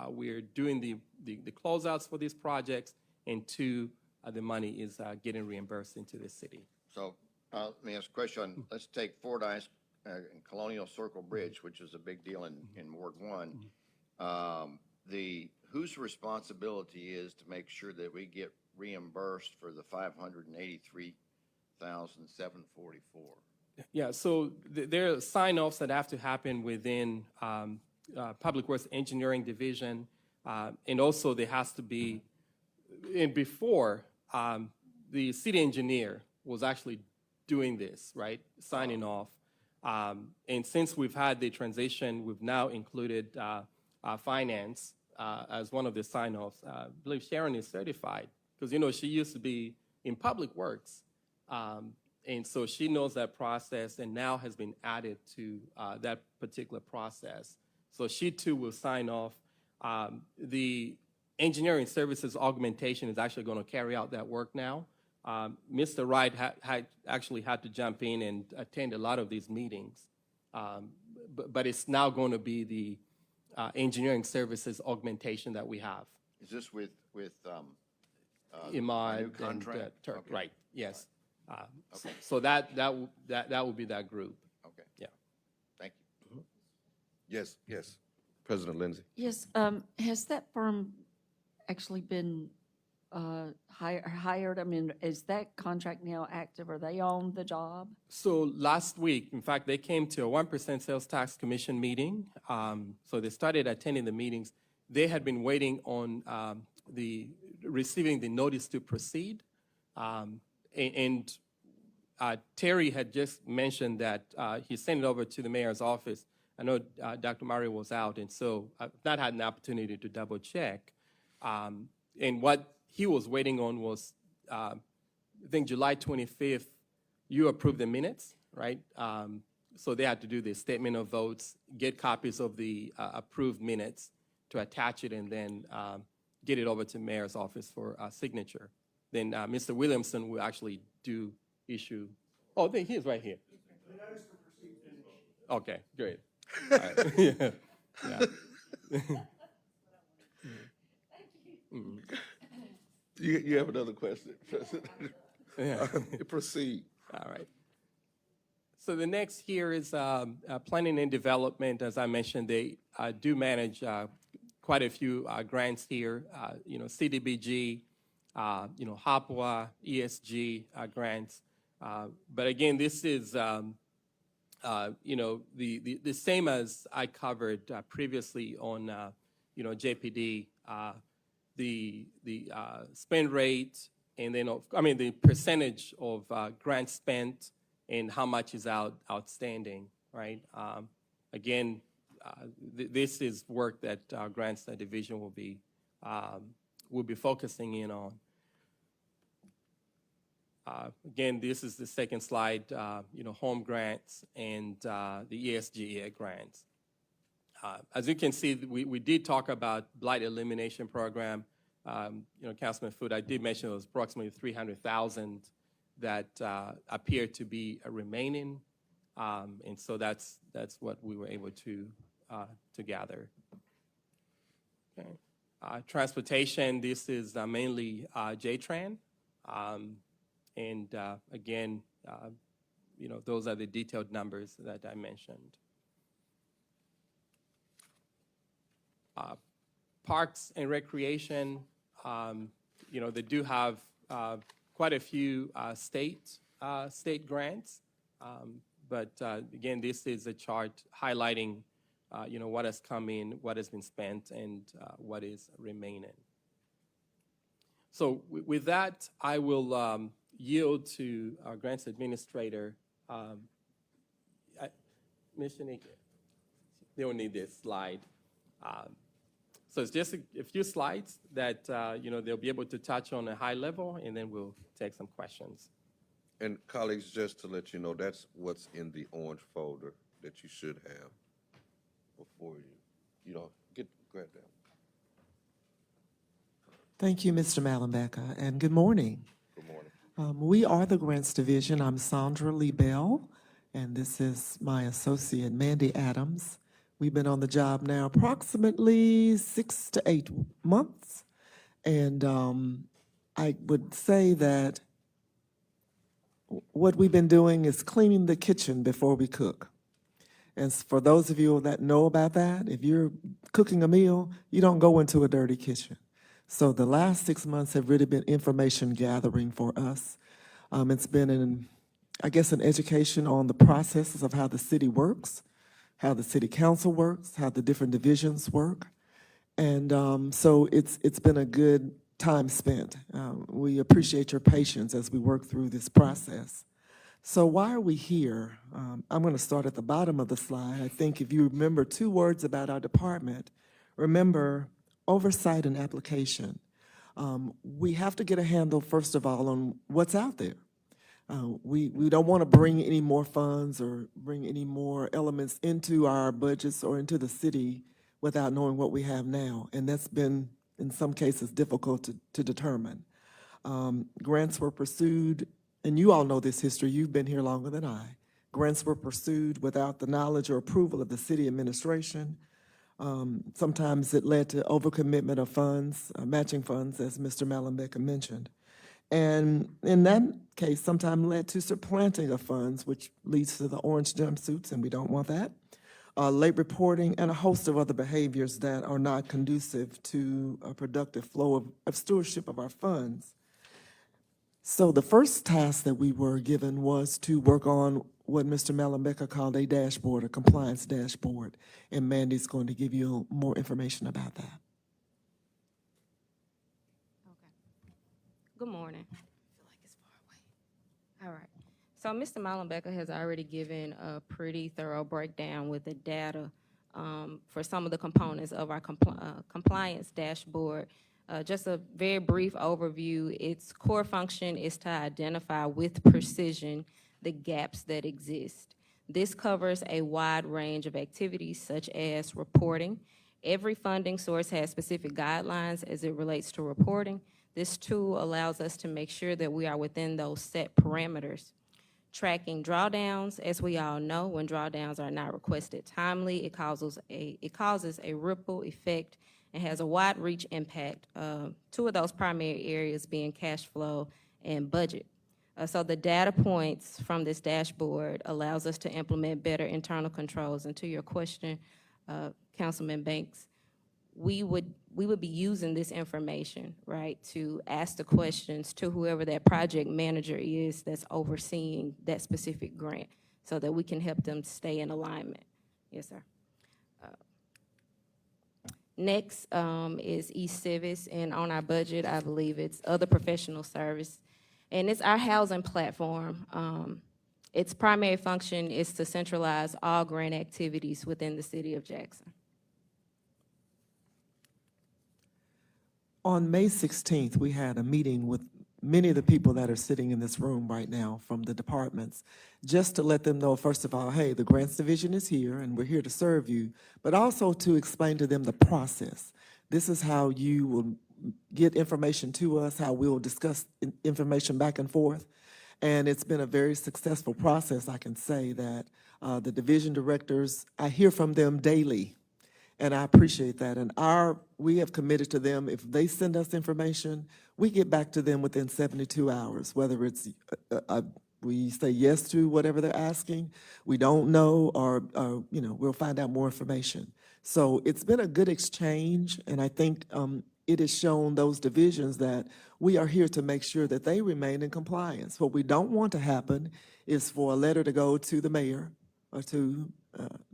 we're doing the closeouts for these projects, and two, the money is getting reimbursed into the city. So let me ask a question. Let's take Fordyce and Colonial Circle Bridge, which is a big deal in Ward 1. Whose responsibility is to make sure that we get reimbursed for the $583,744? Yeah, so there are sign-offs that have to happen within Public Works Engineering Division, and also there has to be, and before, the city engineer was actually doing this, right, signing off. And since we've had the transition, we've now included finance as one of the sign-offs. I believe Sharon is certified, because, you know, she used to be in Public Works. And so she knows that process and now has been added to that particular process. So she too will sign off. The engineering services augmentation is actually going to carry out that work now. Mr. Wright actually had to jump in and attend a lot of these meetings. But it's now going to be the engineering services augmentation that we have. Is this with Imad new and contract? Turk, Okay. right, yes. Okay. So that will be that group, Okay, yeah. thank you. Yes, yes. President Lindsay. Yes, has that firm actually been hired? I mean, is that contract now active? Are they on the job? So last week, in fact, they came to a 1% sales tax commission meeting. So they started attending the meetings. They had been waiting on receiving the notice to proceed. And Terry had just mentioned that he sent it over to the mayor's office. I know Dr. Mario was out, and so I've not had an opportunity to double check. And what he was waiting on was, I think July 25th, you approved the minutes, right? So they had to do the statement of votes, get copies of the approved minutes to attach it, and then get it over to mayor's office for signature. Then Mr. Williamson will actually do issue. Oh, he is right here. Okay, great. All right. Yeah. Yeah. You have another question, President? Yeah. Proceed. All right. So the next here is planning and development. As I mentioned, they do manage quite a few grants here. You know, CDBG, you know, HAPWA, ESG grants. But again, this is you know, the same as I covered previously on you know, JPD. The spend rate, and then I mean the percentage of grants spent and how much is outstanding, right? Again, this is work that our grants division will be focusing in on. Again, this is the second slide. You know, home grants and the ESG grants. As you can see, we did talk about blight elimination program. You know, Councilman Foote, I did mention it was approximately 300,000 that appear to be remaining, and so that's what we were able to gather. Okay. Transportation. This is mainly JTRAN, and again, you know, those are the detailed numbers that I mentioned. Parks and recreation, you know, they do have quite a few state grants, but again, this is a chart highlighting, you know, what has come in, what has been spent, and what is remaining. So with that, I will yield to our grants administrator, Ms. Shanika. They don't need this slide. So it's just a few slides that, you know, they'll be able to touch on a high level, and then we'll take some questions. And colleagues, just to let you know, that's what's in the orange folder that you should have before you know, grab that. Thank you, Mr. Malumbeka, and good morning. Good morning. We are the Grants Division. I'm Sandra Lee Bell, and this is my associate, Mandy Adams. We've been on the job now approximately 6 to 8 months, and I would say that what we've been doing is cleaning the kitchen before we cook. And for those of you that know about that, if you're cooking a meal, you don't go into a dirty kitchen. So the last 6 months have really been information gathering for us. It's been, I guess, an education on the processes of how the city works, how the city council works, how the different divisions work. And so it's been a good time spent. We appreciate your patience as we work through this process. So why are we here? I'm going to start at the bottom of the slide. I think if you remember 2 words about our department, remember oversight and application. We have to get a handle, first of all, on what's out there. We don't want to bring any more funds or bring any more elements into our budgets or into the city without knowing what we have now. And that's been, in some cases, difficult to determine. Grants were pursued, and you all know this history. You've been here longer than I. Grants were pursued without the knowledge or approval of the city administration. Sometimes it led to overcommitment of funds, matching funds, as Mr. Malambeca mentioned. And in that case, sometimes led to supplanting of funds, which leads to the orange jumpsuits, and we don't want that. Late reporting, and a host of other behaviors that are not conducive to a productive flow of stewardship of our funds. So the first task that we were given was to work on what Mr. Malambeca called a dashboard, a compliance dashboard, and Mandy's going to give you more information about that. Good morning. I feel like it's far away. All right. So Mr. Malambeca has already given a pretty thorough breakdown with the data for some of the components of our compliance dashboard. Just a very brief overview. Its core function is to identify with precision the gaps that exist. This covers a wide range of activities such as reporting. Every funding source has specific guidelines as it relates to reporting. This tool allows us to make sure that we are within those set parameters. Tracking drawdowns, as we all know, when drawdowns are not requested timely, it causes a ripple effect and has a wide reach impact. 2 of those primary areas being cash flow and budget. So the data points from this dashboard allows us to implement better internal controls. And to your question, Councilman Banks, we would be using this information, right, to ask the questions to whoever that project manager is that's overseeing that specific grant so that we can help them stay in alignment. Yes, sir. Next is eCivis, and on our budget, I believe it's other professional service. And it's our housing platform. Its primary function is to centralize all grant activities within the city of Jackson. On May 16th, we had a meeting with many of the people that are sitting in this room right now from the departments, just to let them know, first of all, hey, the grants division is here and we're here to serve you, but also to explain to them the process. This is how you will get information to us, how we'll discuss information back and forth. And it's been a very successful process. I can say that the division directors, I hear from them daily, and I appreciate that. And we have committed to them, if they send us information, we get back to them within 72 hours, whether it's we say yes to whatever they're asking, we don't know, or we'll find out more information. So it's been a good exchange, and I think it has shown those divisions that we are here to make sure that they remain in compliance. What we don't want to happen is for a letter to go to the mayor or to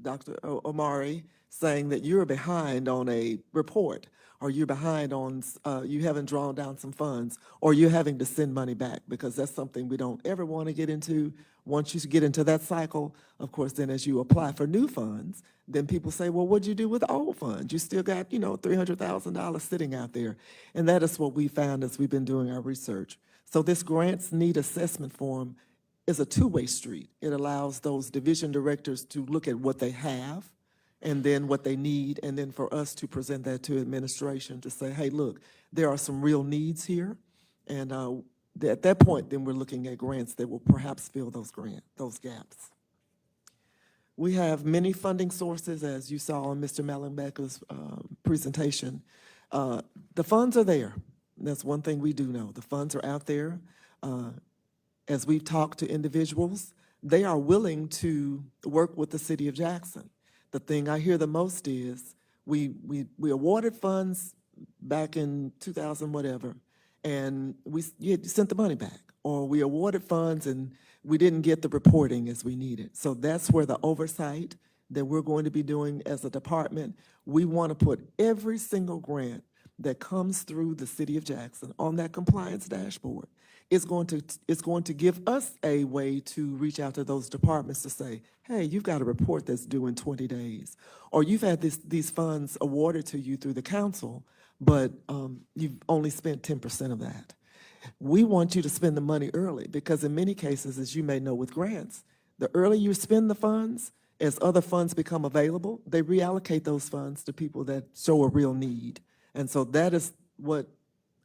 Dr. Omari saying that you're behind on a report, or you're behind on, you haven't drawn down some funds, or you're having to send money back, because that's something we don't ever want to get into. Once you get into that cycle, of course, then as you apply for new funds, then people say, well, what'd you do with the old funds? You still got, $300,000 sitting out there. And that is what we found as we've been doing our research. So this grants need assessment form is a two-way street. It allows those division directors to look at what they have and then what they need, and then for us to present that to administration to say, hey, look, there are some real needs here. And at that point, then we're looking at grants that will perhaps fill those gaps. We have many funding sources, as you saw in Mr. Malambeca's presentation. The funds are there. That's one thing we do know. The funds are out there. As we've talked to individuals, they are willing to work with the city of Jackson. The thing I hear the most is we awarded funds back in 2000 whatever, and you sent the money back, or we awarded funds and we didn't get the reporting as we needed. So that's where the oversight, that we're going to be doing as a department. We want to put every single grant that comes through the city of Jackson on that compliance dashboard. It's going to give us a way to reach out to those departments to say, hey, you've got a report that's due in 20 days, or you've had these funds awarded to you through the council, but you've only spent 10% of that. We want you to spend the money early, because in many cases, as you may know with grants, the earlier you spend the funds, as other funds become available, they reallocate those funds to people that show a real need. And so that is what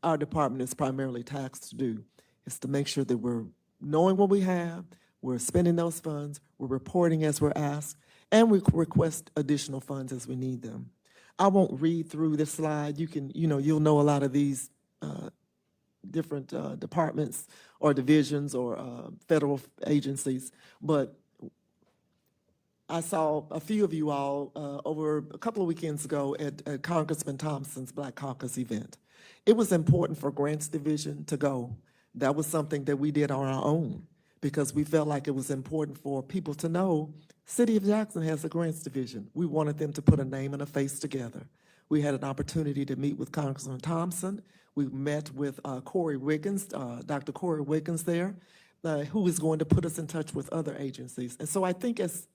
our department is primarily tasked to do, is to make sure that we're knowing what we have, we're spending those funds, we're reporting as we're asked, and we request additional funds as we need them. I won't read through this slide. You can, you'll know a lot of these different departments or divisions or federal agencies, but I saw a few of you all over a couple of weekends ago at Congressman Thompson's Black Caucus event. It was important for Grants Division to go. That was something that we did on our own, because we felt like it was important for people to know City of Jackson has a Grants Division. We wanted them to put a name and a face together. We had an opportunity to meet with Congressman Thompson. We met with Corey Wiggins, Dr. Corey Wiggins there, who is going to put us in touch with other agencies. And so I think it's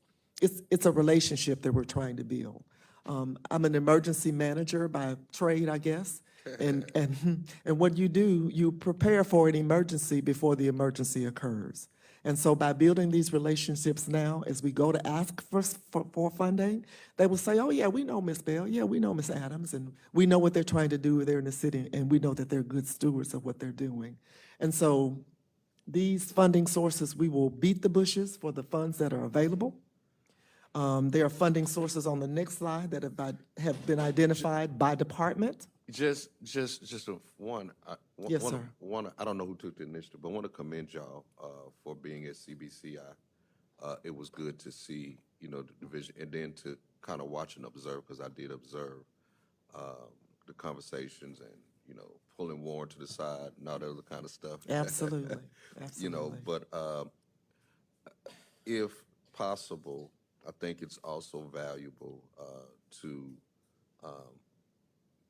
a relationship that we're trying to build. I'm an emergency manager by trade, I guess. And what you do, you prepare for an emergency before the emergency occurs. And so by building these relationships now, as we go to ask for funding, they will say, oh, yeah, we know Ms. Bell. Yeah, we know Ms. Adams. And we know what they're trying to do there in the city. And we know that they're good stewards of what they're doing. And so these funding sources, we will beat the bushes for the funds that are available. There are funding sources on the next slide that have been identified by department. Just one. Yes, sir. One, I don't know who took the initiative, but I want to commend y'all for being at CBCI. It was good to see, the division, and then to kind of watch and observe, because I did observe the conversations and, pulling Warren to the side and all that other kind of stuff. Absolutely, absolutely. But if possible, I think it's also valuable to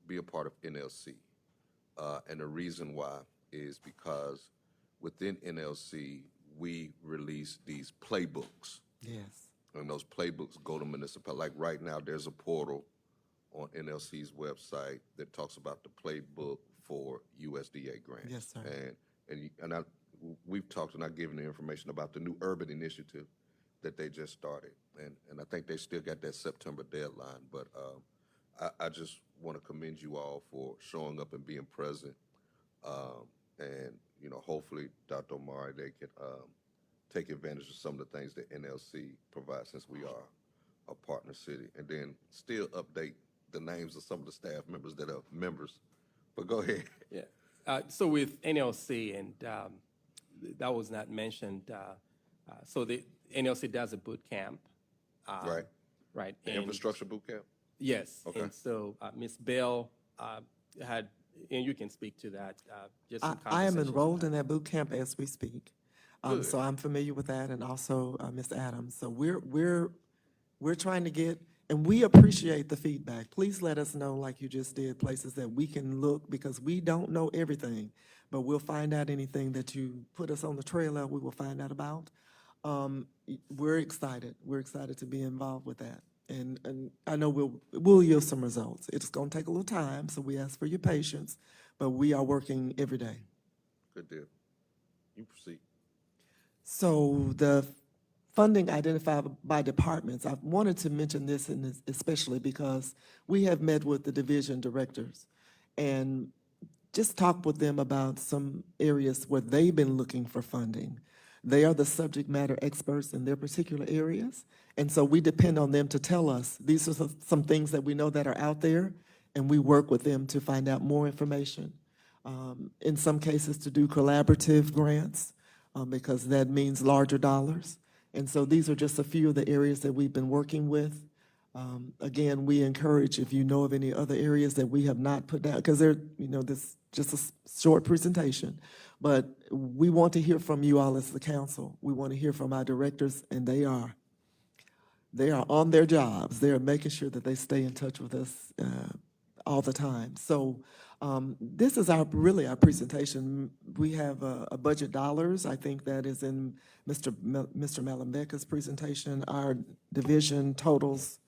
be a part of NLC. And the reason why is because within NLC, we release these playbooks. Yes. And those playbooks go to municipal. Like right now, there's a portal on NLC's website that talks about the playbook for USDA grants. Yes, sir. And we've talked, and I've given the information about the new urban initiative that they just started. And I think they still got that September deadline. But I just want to commend you all for showing up and being present. And, hopefully, Dr. Omari, they can take advantage of some of the things that NLC provides, since we are a partner city. And then still update the names of some of the staff members that are members. But go ahead. Yeah. So with NLC, and that was not mentioned, so the NLC does a boot camp. Right. Right. The and- infrastructure boot camp? Yes. Okay. And so Ms. Bell had, and you can speak to that, just some I am conversations enrolled about- in that boot camp as we speak. Good. So I'm familiar with that, and also Ms. Adams. So we're trying to get, and we appreciate the feedback. Please let us know, like you just did, places that we can look, because we don't know everything, but we'll find out anything that you put us on the trail of, we will find out about. We're excited. We're excited to be involved with that. And I know we'll yield some results. It's going to take a little time, so we ask for your patience, but we are working every day. Good deal. You proceed. So the funding identified by departments, I wanted to mention this, and especially because we have met with the division directors and just talked with them about some areas where they've been looking for funding. They are the subject matter experts in their particular areas, and so we depend on them to tell us, these are some things that we know that are out there, and we work with them to find out more information. In some cases, to do collaborative grants, because that means larger dollars. And so these are just a few of the areas that we've been working with. Again, we encourage, if you know of any other areas that we have not put down, because they're, this just a short presentation, but we want to hear from you all as the council. We want to hear from our directors, and they are they are on their jobs. They are making sure that they stay in touch with us all the time. So this is really our presentation. We have a budget dollars. I think that is in Mr. Malumbeka's presentation. Our division totals,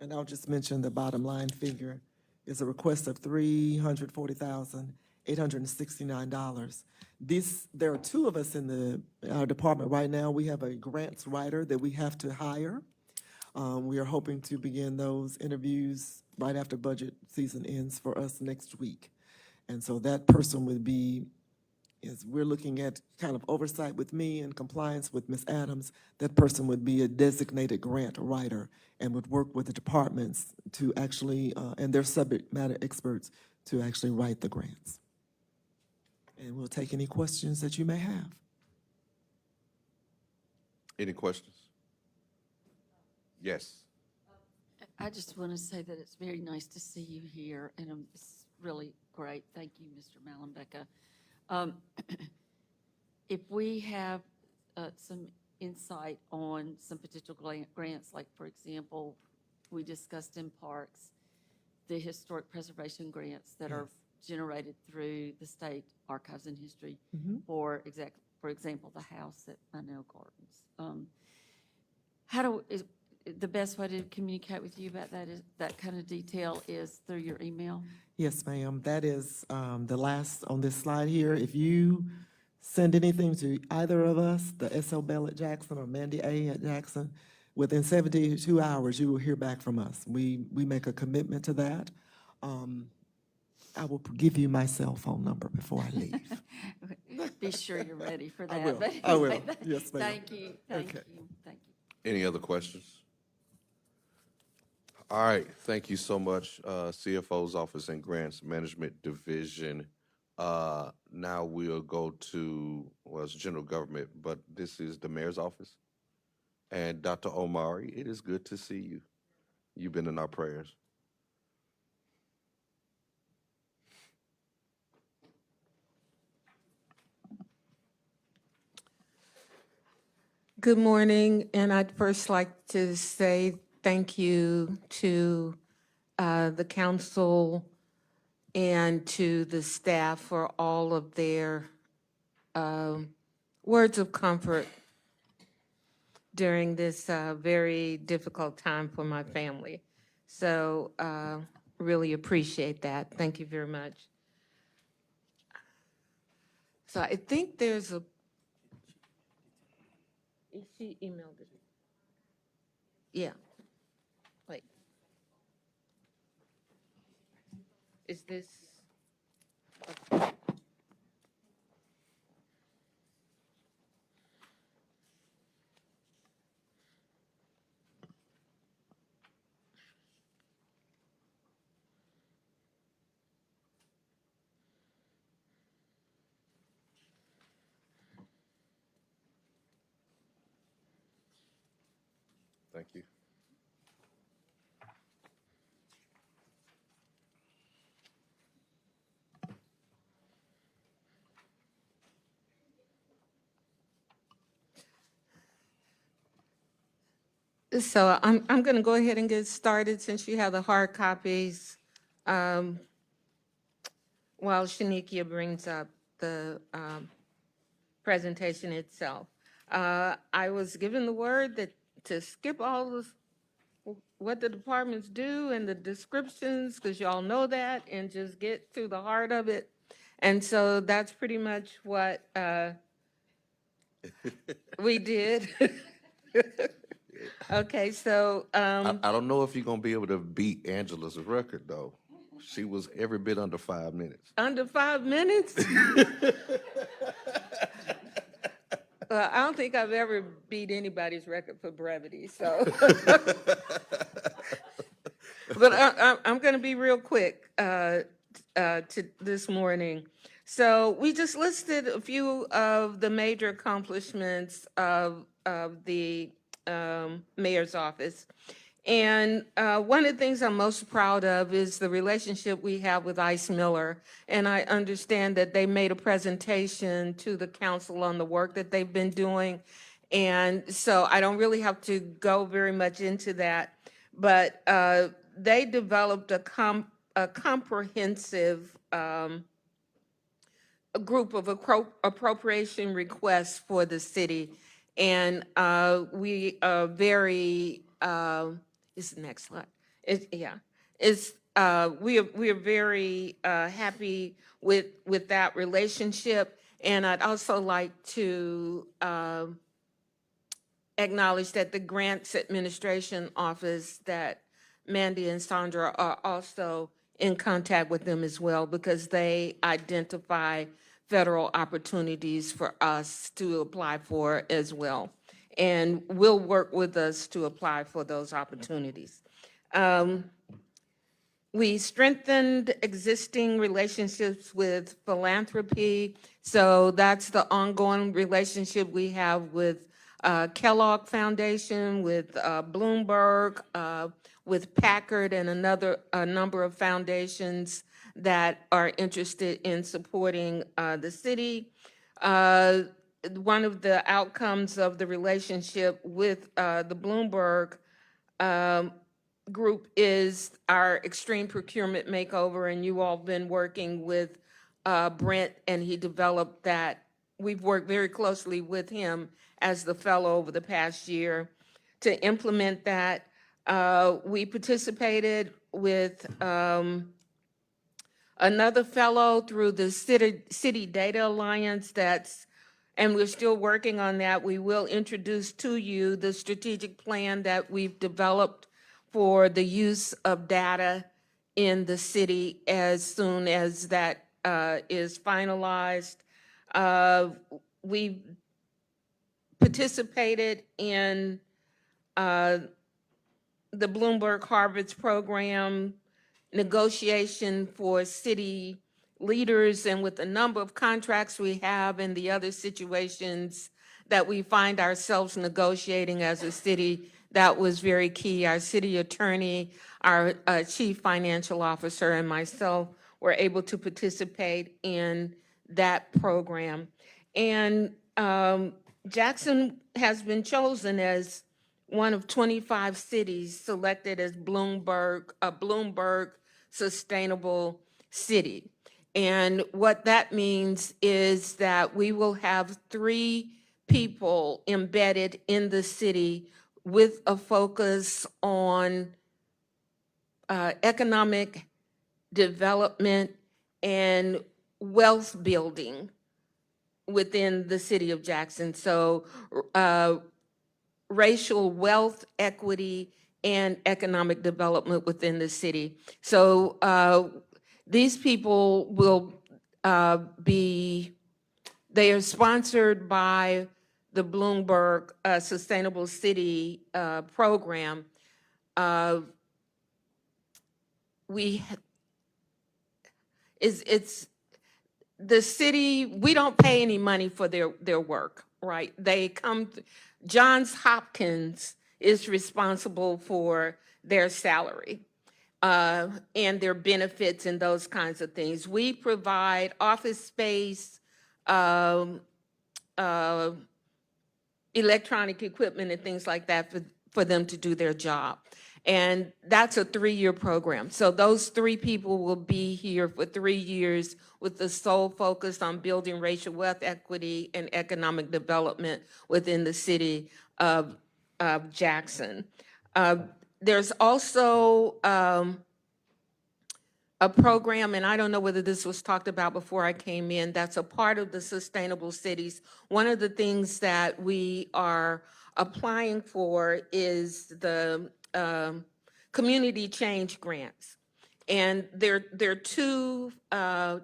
and I'll just mention the bottom line figure, is a request of $340,869. There are two of us in our department right now. We have a grants writer that we have to hire. We are hoping to begin those interviews right after budget season ends for us next week. And so that person would be, as we're looking at kind of oversight with me and compliance with Ms. Adams, that person would be a designated grant writer and would work with the departments to actually, and their subject matter experts, to actually write the grants. And we'll take any questions that you may have. Any questions? Yes. I just want to say that it's very nice to see you here, and it's really great. Thank you, Mr. Malumbeka. If we have some insight on some potential grants, like, for example, we discussed in parks, the historic preservation grants that are generated through the State Archives and History for example, the house at Manuel Gardens. The best way to communicate with you about that kind of detail is through your email? Yes, ma'am. That is the last on this slide here. If you send anything to either of us, the S.L. Bell at Jackson or Mandy A. at Jackson, within 72 hours, you will hear back from us. We make a commitment to that. I will give you my cell phone number before I leave. Be sure you're ready for that. I will. But I will. anyway, Yes, ma'am. Thank you. Thank Okay. you. Thank you. Any other questions? All right, thank you so much, CFO's Office and Grants Management Division. Now we'll go to, well, it's general government, but this is the mayor's office. And Dr. Omari, it is good to see you. You've been in our prayers. Good morning, and I'd first like to say thank you to the council and to the staff for all of their words of comfort during this very difficult time for my family. So really appreciate that. Thank you very much. So I think there's a she emailed it. Yeah. Wait. Is this? Okay. Thank you. So I'm going to go ahead and get started since you have the hard copies. While Shanikia brings up the presentation itself. I was given the word that to skip all this, what the departments do and the descriptions, because y'all know that, and just get to the heart of it. And so that's pretty much what we did. Okay, so I don't know if you're going to be able to beat Angela's record, though. She was every bit under 5 minutes. under 5 minutes? I don't think I've ever beat anybody's record for brevity, so. But I'm going to be real quick to this morning. So we just listed a few of the major accomplishments of the mayor's office. And one of the things I'm most proud of is the relationship we have with Ice Miller. And I understand that they made a presentation to the council on the work that they've been doing. And so I don't really have to go very much into that, but they developed a comprehensive a group of appropriation requests for the city. And we are very, this is the next slide. Yeah, we are very happy with that relationship. And I'd also like to acknowledge that the Grants Administration Office, that Mandy and Sandra are also in contact with them as well, because they identify federal opportunities for us to apply for as well, and will work with us to apply for those opportunities. We strengthened existing relationships with philanthropy. So that's the ongoing relationship we have with Kellogg Foundation, with Bloomberg, with Packard, and a number of foundations that are interested in supporting the city. One of the outcomes of the relationship with the Bloomberg group is our extreme procurement makeover, and you all been working with Brent, and he developed that. We've worked very closely with him as the fellow over the past year to implement that. We participated with another fellow through the City Data Alliance and we're still working on that. We will introduce to you the strategic plan that we've developed for the use of data in the city as soon as that is finalized. We participated in the Bloomberg Harvard's program negotiation for city leaders, and with the number of contracts we have and the other situations that we find ourselves negotiating as a city, that was very key. Our city attorney, our chief financial officer, and myself were able to participate in that program. And Jackson has been chosen as one of 25 cities selected as a Bloomberg Sustainable City. And what that means is that we will have 3 people embedded in the city with a focus on economic development and wealth building within the city of Jackson. So racial wealth, equity, and economic development within the city. So these people will they are sponsored by the Bloomberg Sustainable City program. It's the city, we don't pay any money for their work, right? They come, Johns Hopkins is responsible for their salary and their benefits and those kinds of things. We provide office space, electronic equipment and things like that for them to do their job. And that's a 3-year program. So those 3 people will be here for 3 years with the sole focus on building racial wealth equity and economic development within the city of Jackson. There's also a program, and I don't know whether this was talked about before I came in, that's a part of the Sustainable Cities. One of the things that we are applying for is the community change grants. And there are 2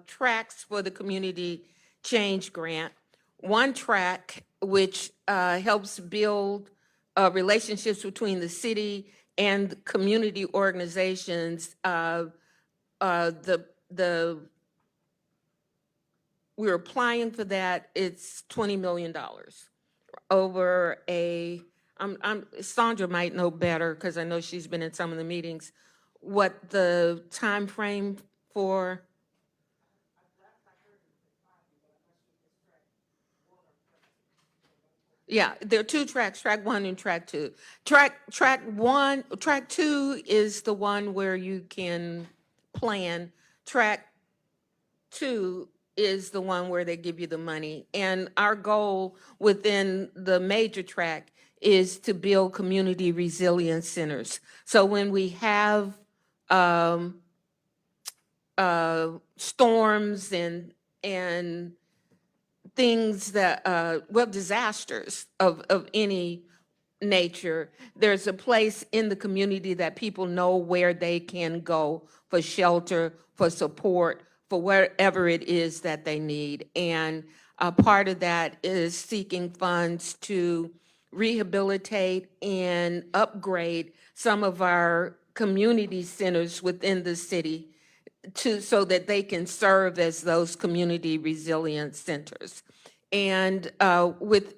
tracks for the community change grant. One track, which helps build relationships between the city and community organizations. We're applying for that. It's $20 million over Sandra might know better because I know she's been in some of the meetings, what the time frame for. Yeah, there are two tracks, track one and track two. Track two is the one where you can plan. Track two is the one where they give you the money. And our goal within the major track is to build community resilience centers. So when we have storms and things that, well, disasters of any nature, there's a place in the community that people know where they can go for shelter, for support, for wherever it is that they need. And a part of that is seeking funds to rehabilitate and upgrade some of our community centers within the city so that they can serve as those community resilience centers. And those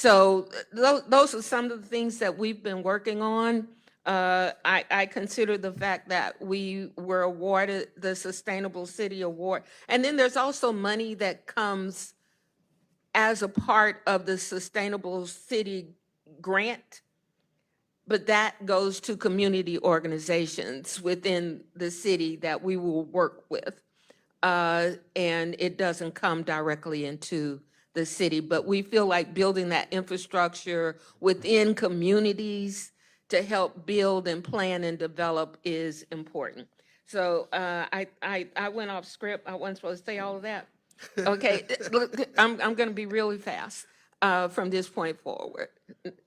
are some of the things that we've been working on. I consider the fact that we were awarded the Sustainable City Award. And then there's also money that comes as a part of the Sustainable City Grant, but that goes to community organizations within the city that we will work with. And it doesn't come directly into the city, but we feel like building that infrastructure within communities to help build and plan and develop is important. So I went off script. I wasn't supposed to say all of that. Okay, look, I'm going to be really fast from this point forward.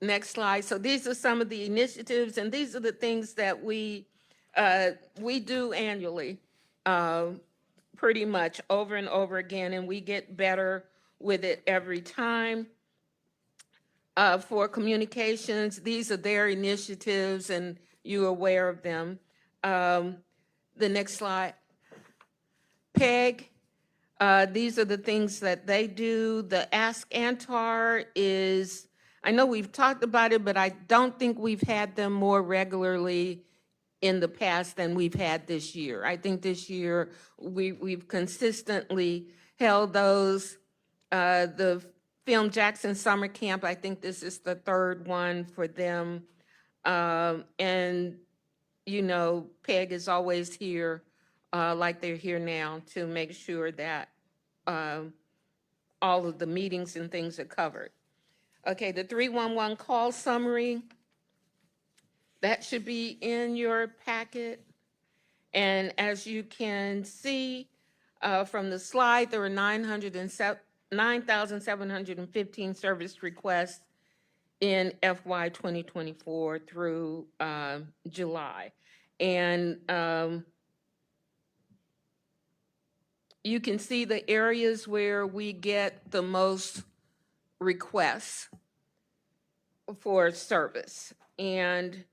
Next slide. So these are some of the initiatives, and these are the things that we do annually, pretty much over and over again, and we get better with it every time. For communications, these are their initiatives, and you're aware of them. The next slide. PEG. These are the things that they do. The Ask Antar is, I know we've talked about it, but I don't think we've had them more regularly in the past than we've had this year. I think this year we've consistently held those. The Film Jackson Summer Camp, I think this is the third one for them. And, you know, PEG is always here, like they're here now, to make sure that all of the meetings and things are covered. Okay, the 311 call summary, that should be in your packet. And as you can see from the slide, there were 9,715 service requests in FY 2024 through July. And you can see the areas where we get the most requests for service. And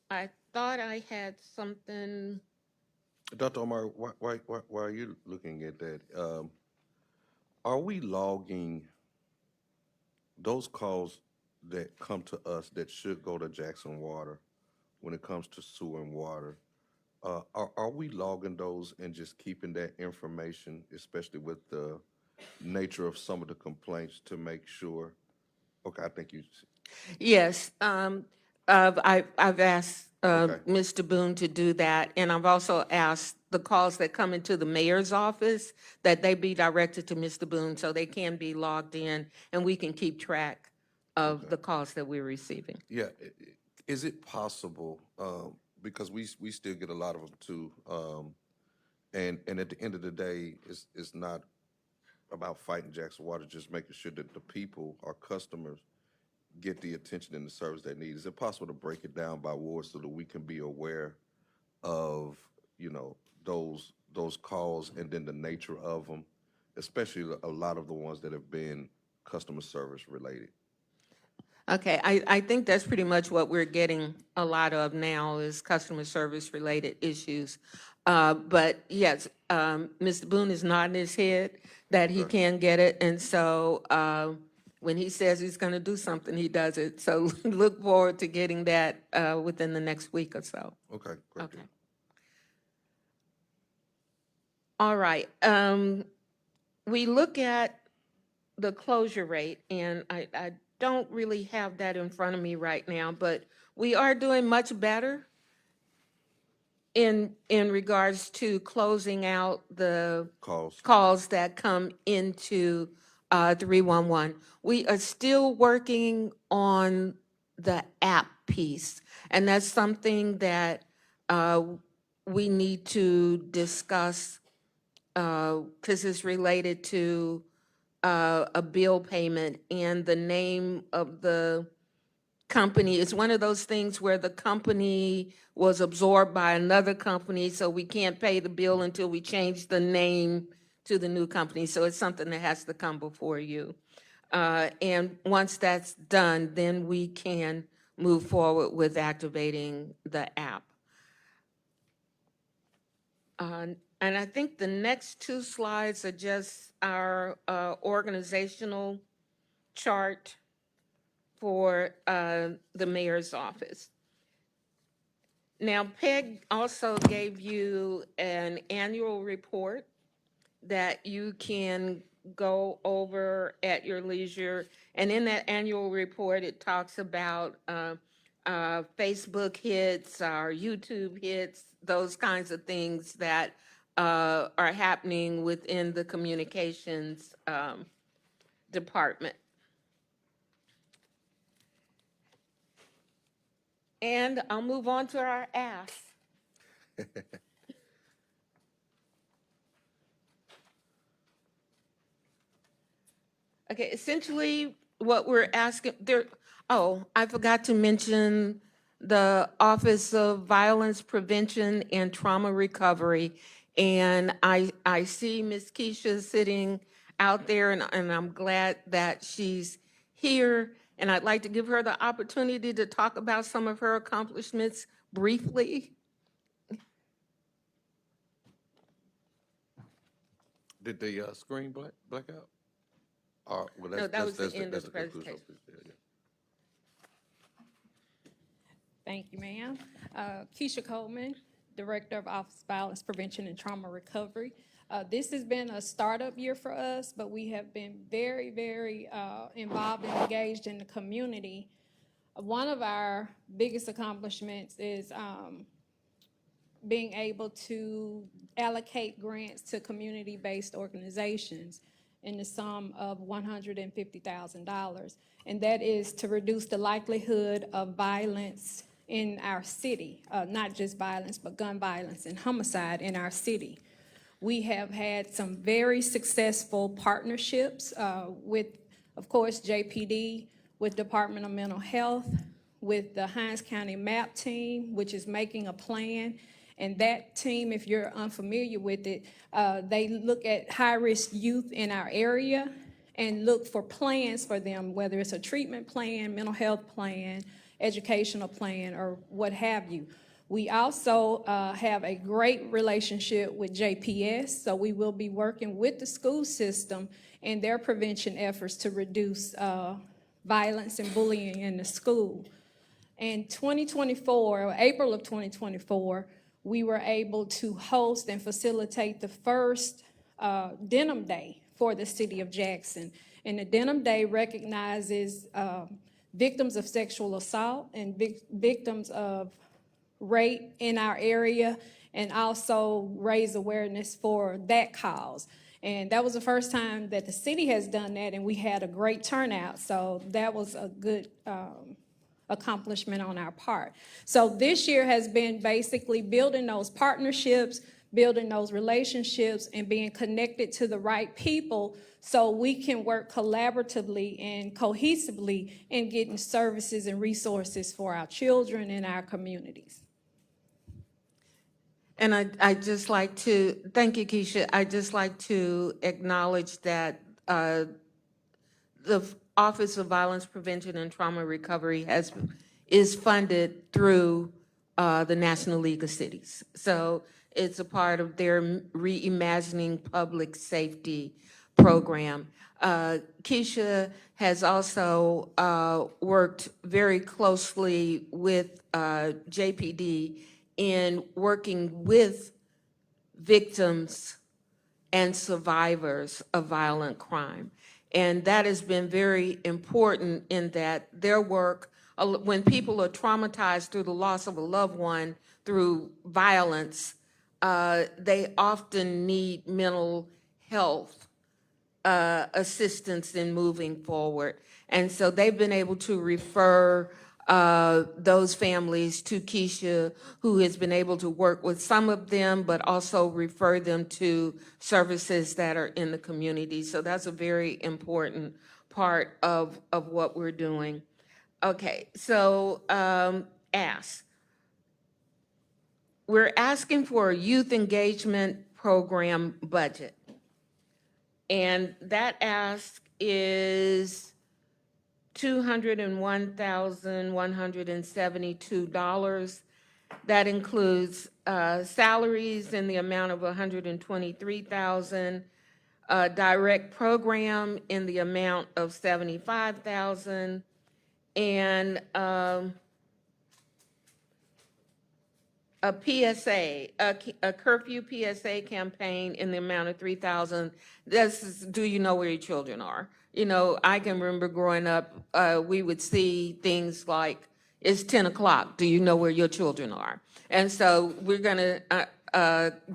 I thought I had something. Dr. Omar, why are you looking at that? Are we logging those calls that come to us that should go to Jackson Water when it comes to sewer and water? Are we logging those and just keeping that information, especially with the nature of some of the complaints, to make sure? Okay, I think you. Yes, I've asked Okay. Mr. Boone to do that, and I've also asked the calls that come into the mayor's office that they be directed to Mr. Boone so they can be logged in, and we can keep track of the calls that we're receiving. Yeah, is it possible, because we still get a lot of them too, and at the end of the day, it's not about fighting Jackson Water, just making sure that the people, our customers, get the attention and the service they need. Is it possible to break it down by ward so that we can be aware of, you know, those calls and then the nature of them, especially a lot of the ones that have been customer service related? Okay, I think that's pretty much what we're getting a lot of now is customer service related issues. But yes, Mr. Boone is nodding his head that he can get it. And so when he says he's going to do something, he does it. So look forward to getting that within the next week or so. Okay, great. Okay. All right. We look at the closure rate, and I don't really have that in front of me right now, but we are doing much better in regards to closing out the Calls. calls that come into 311. We are still working on the app piece, and that's something that we need to discuss because it's related to a bill payment, and the name of the company is one of those things where the company was absorbed by another company, so we can't pay the bill until we change the name to the new company. So it's something that has to come before you. And once that's done, then we can move forward with activating the app. And I think the next two slides are just our organizational chart for the mayor's office. Now, Peg also gave you an annual report that you can go over at your leisure. And in that annual report, it talks about Facebook hits, our YouTube hits, those kinds of things that are happening within the communications department. And I'll move on to our ask. Okay, essentially what we're asking there, oh, I forgot to mention the Office of Violence Prevention and Trauma Recovery. And I see Ms. Keisha sitting out there, and I'm glad that she's here. And I'd like to give her the opportunity to talk about some of her accomplishments briefly. Did the screen black out? Well, No, that was the end of the conclusion presentation. of this, yeah. Thank you, ma'am. Keisha Coleman, Director of Office of Violence Prevention and Trauma Recovery. This has been a startup year for us, but we have been very, very involved and engaged in the community. One of our biggest accomplishments is being able to allocate grants to community-based organizations in the sum of $150,000. And that is to reduce the likelihood of violence in our city, not just violence, but gun violence and homicide in our city. We have had some very successful partnerships with, of course, JPD, with Department of Mental Health, with the Hinds County MAP team, which is making a plan. And that team, if you're unfamiliar with it, they look at high-risk youth in our area and look for plans for them, whether it's a treatment plan, mental health plan, educational plan, or what have you. We also have a great relationship with JPS, so we will be working with the school system and their prevention efforts to reduce violence and bullying in the school. In 2024, or April of 2024, we were able to host and facilitate the first Denim Day for the city of Jackson. And the Denim Day recognizes victims of sexual assault and victims of rape in our area, and also raise awareness for that cause. And that was the first time that the city has done that, and we had a great turnout. So that was a good accomplishment on our part. So this year has been basically building those partnerships, building those relationships, and being connected to the right people so we can work collaboratively and cohesively in getting services and resources for our children and our communities. And I'd just like to, thank you, Keisha. I'd just like to acknowledge that the Office of Violence Prevention and Trauma Recovery is funded through the National League of Cities. So it's a part of their Reimagining Public Safety program. Keisha has also worked very closely with JPD in working with victims and survivors of violent crime. And that has been very important in that their work, when people are traumatized through the loss of a loved one, through violence, they often need mental health assistance in moving forward. And so they've been able to refer those families to Keisha, who has been able to work with some of them, but also refer them to services that are in the community. So that's a very important part of what we're doing. Okay, so ask. We're asking for a youth engagement program budget. And that ask is $201,172. That includes salaries in the amount of $123,000, direct program in the amount of $75,000, and a PSA, a curfew PSA campaign in the amount of $3,000. This is, do you know where your children are? You know, I can remember growing up, we would see things like, it's 10 o'clock, do you know where your children are? And so we're gonna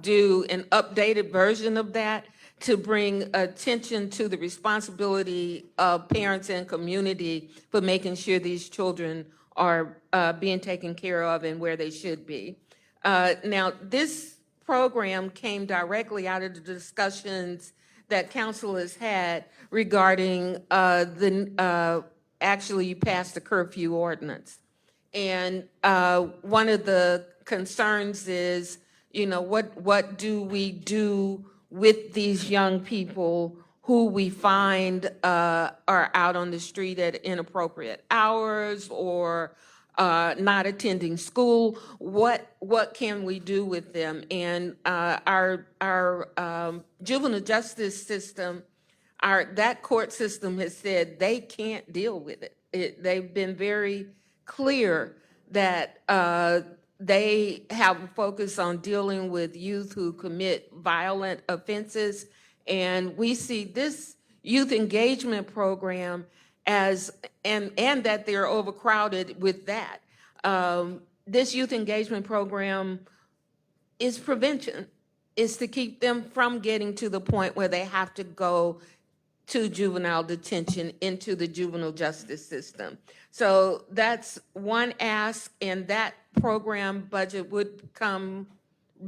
do an updated version of that to bring attention to the responsibility of parents and community for making sure these children are being taken care of and where they should be. Now, this program came directly out of the discussions that council has had regarding actually you passed the curfew ordinance. And one of the concerns is, you know, what do we do with these young people who we find are out on the street at inappropriate hours or not attending school? What can we do with them? And our juvenile justice system, that court system has said they can't deal with it. They've been very clear that they have a focus on dealing with youth who commit violent offenses. And we see this youth engagement program as, and that they're overcrowded with that. This youth engagement program is prevention, is to keep them from getting to the point where they have to go to juvenile detention into the juvenile justice system. So that's one ask, and that program budget would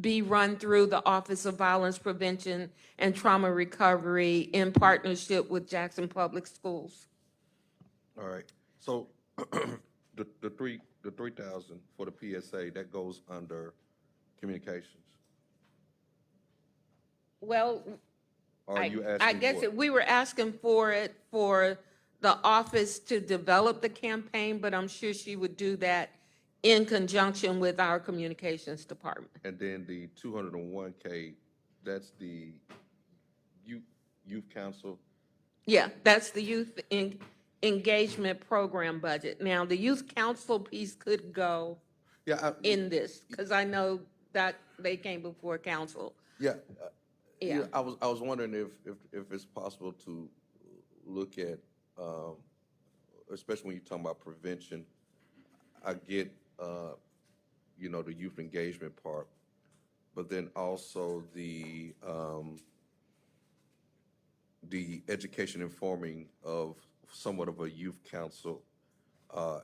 be run through the Office of Violence Prevention and Trauma Recovery in partnership with Jackson Public Schools. All right, so the 3,000 for the PSA, that goes under communications? Well, Or are you asking I guess for it? we were asking for it for the office to develop the campaign, but I'm sure she would do that in conjunction with our communications department. And then the 201K, that's the youth council? Yeah, that's the youth engagement program budget. Now, the youth council piece could go Yeah, in this, because I know that they came before council. yeah. Yeah. I was wondering if it's possible to look at, especially when you're talking about prevention. I get, you know, the youth engagement part, but then also the education informing of somewhat of a youth council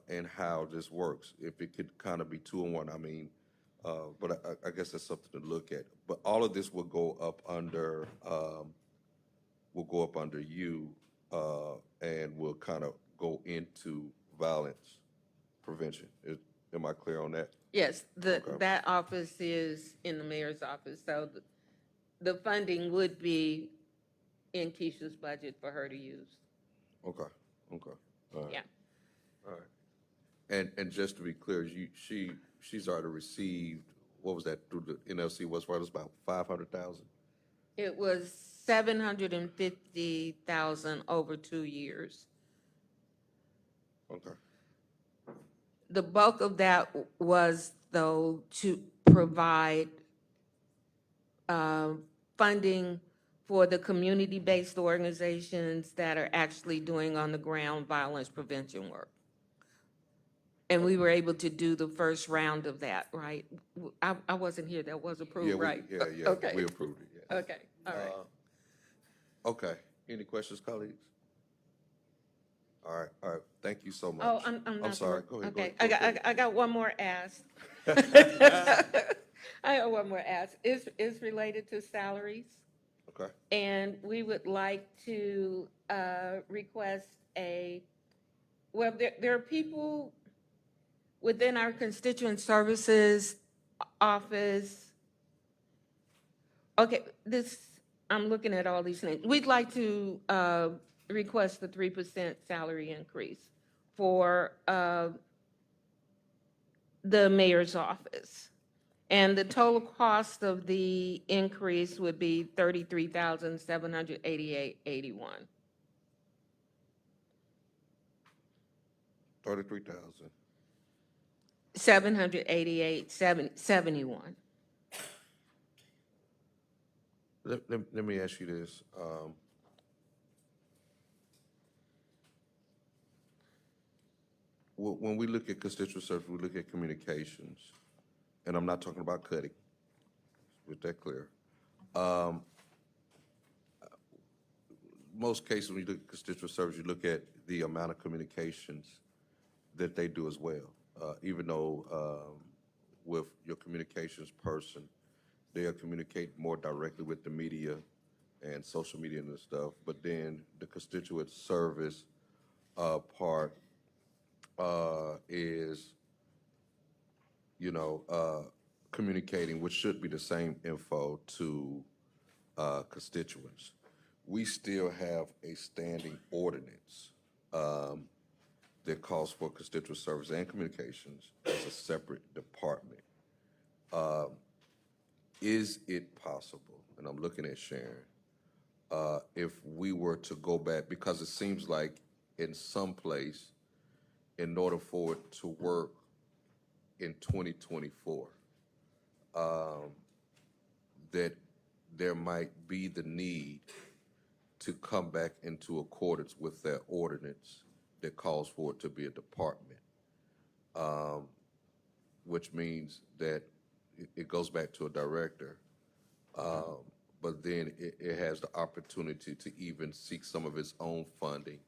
and how this works. If it could kind of be 2 in 1, I mean, but I guess that's something to look at. But all of this will go up under you, and will kind of go into violence prevention. Am I clear on that? Yes, Okay. that office is in the mayor's office, so the funding would be in Keisha's budget for her to use. Okay, all right. Yeah. All right. And just to be clear, she's already received, what was that, through the NLC West Rutherford, about 500,000? It was 750,000 over 2 years. Okay. The bulk of that was, though, to provide funding for the community-based organizations that are actually doing on-the-ground violence prevention work. And we were able to do the first round of that, right? I wasn't here, that was Yeah, approved, right? yeah, Okay, we approved it, yeah. okay, all right. Okay, any questions, colleagues? All right, thank you so much. Oh, I'm not. sorry, go ahead. Okay, go ahead. I got one more ask. I have one more ask. It's related to salaries. Okay, And we would like to request well, there are people within our constituent services office. Okay, I'm looking at all these things. We'd like to request the 3% salary increase for the mayor's office. And the total cost of the increase would be $33,788.81. 33,000. 771. Let me ask you this. When we look at constituent service, we look at communications, and I'm not talking about cutting, with that clear. Most cases, when you look at constituent service, you look at the amount of communications that they do as well. Even though with your communications person, they'll communicate more directly with the media and social media and stuff, but then the constituent service part is, communicating, which should be the same info to constituents. We still have a standing ordinance that calls for constituent service and communications as a separate department. Is it possible, and I'm looking at Sharon, if we were to go back, because it seems like in some place, in order for it to work in 2024, that there might be the need to come back into accordance with that ordinance that calls for it to be a department, which means that it goes back to a director, but then it has the opportunity to even seek some of its own funding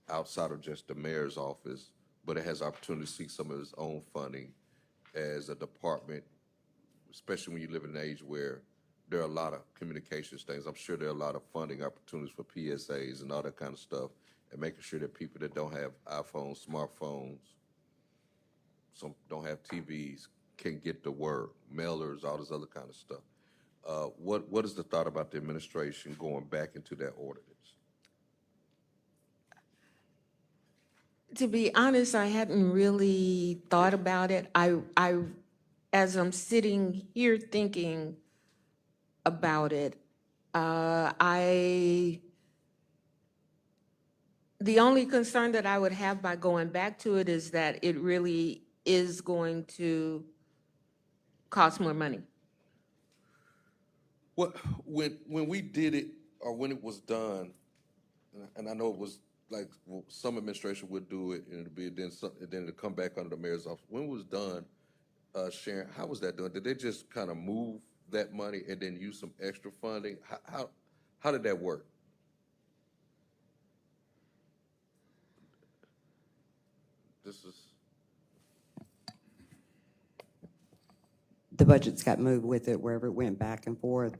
outside of just the mayor's office, but it has opportunity to seek some of its own funding as a department, especially when you live in an age where there are a lot of communications things. I'm sure there are a lot of funding opportunities for PSAs and all that kind of stuff, and making sure that people that don't have iPhones, smartphones, some don't have TVs, can get the word, mailers, all this other kind of stuff. What is the thought about the administration going back into that ordinance? To be honest, I hadn't really thought about it. As I'm sitting here thinking about it, the only concern that I would have by going back to it is that it really is going to cost more money. When we did it, or when it was done, and I know it was like, well, some administration would do it, and then it'll come back under the mayor's office. When it was done, Sharon, how was that done? Did they just kind of move that money and then use some extra funding? How did that work? The budgets got moved with it wherever it went back and forth.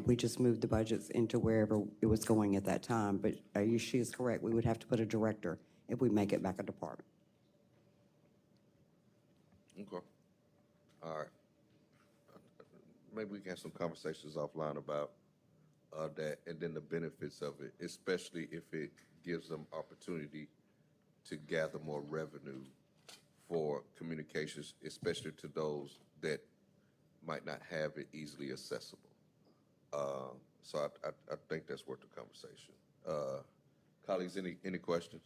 We just moved the budgets into wherever it was going at that time. But she is correct. We would have to put a director if we make it back a department. Okay. All right. Maybe we can have some conversations offline about that, and then the benefits of it, especially if it gives them opportunity to gather more revenue for communications, especially to those that might not have it easily accessible. So I think that's worth the conversation. Colleagues, any questions?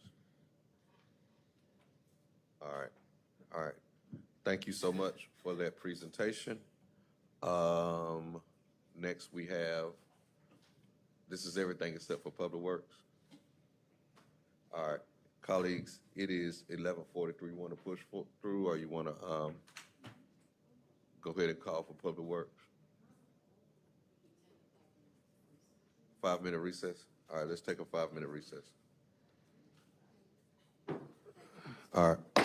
All right. Thank you so much for that presentation. Next we have This is everything except for Public Works. All right, colleagues, it is 11:43. You want to push through, or you want to go ahead and call for Public Works? 5-minute recess? All right, let's take a 5-minute recess. All right.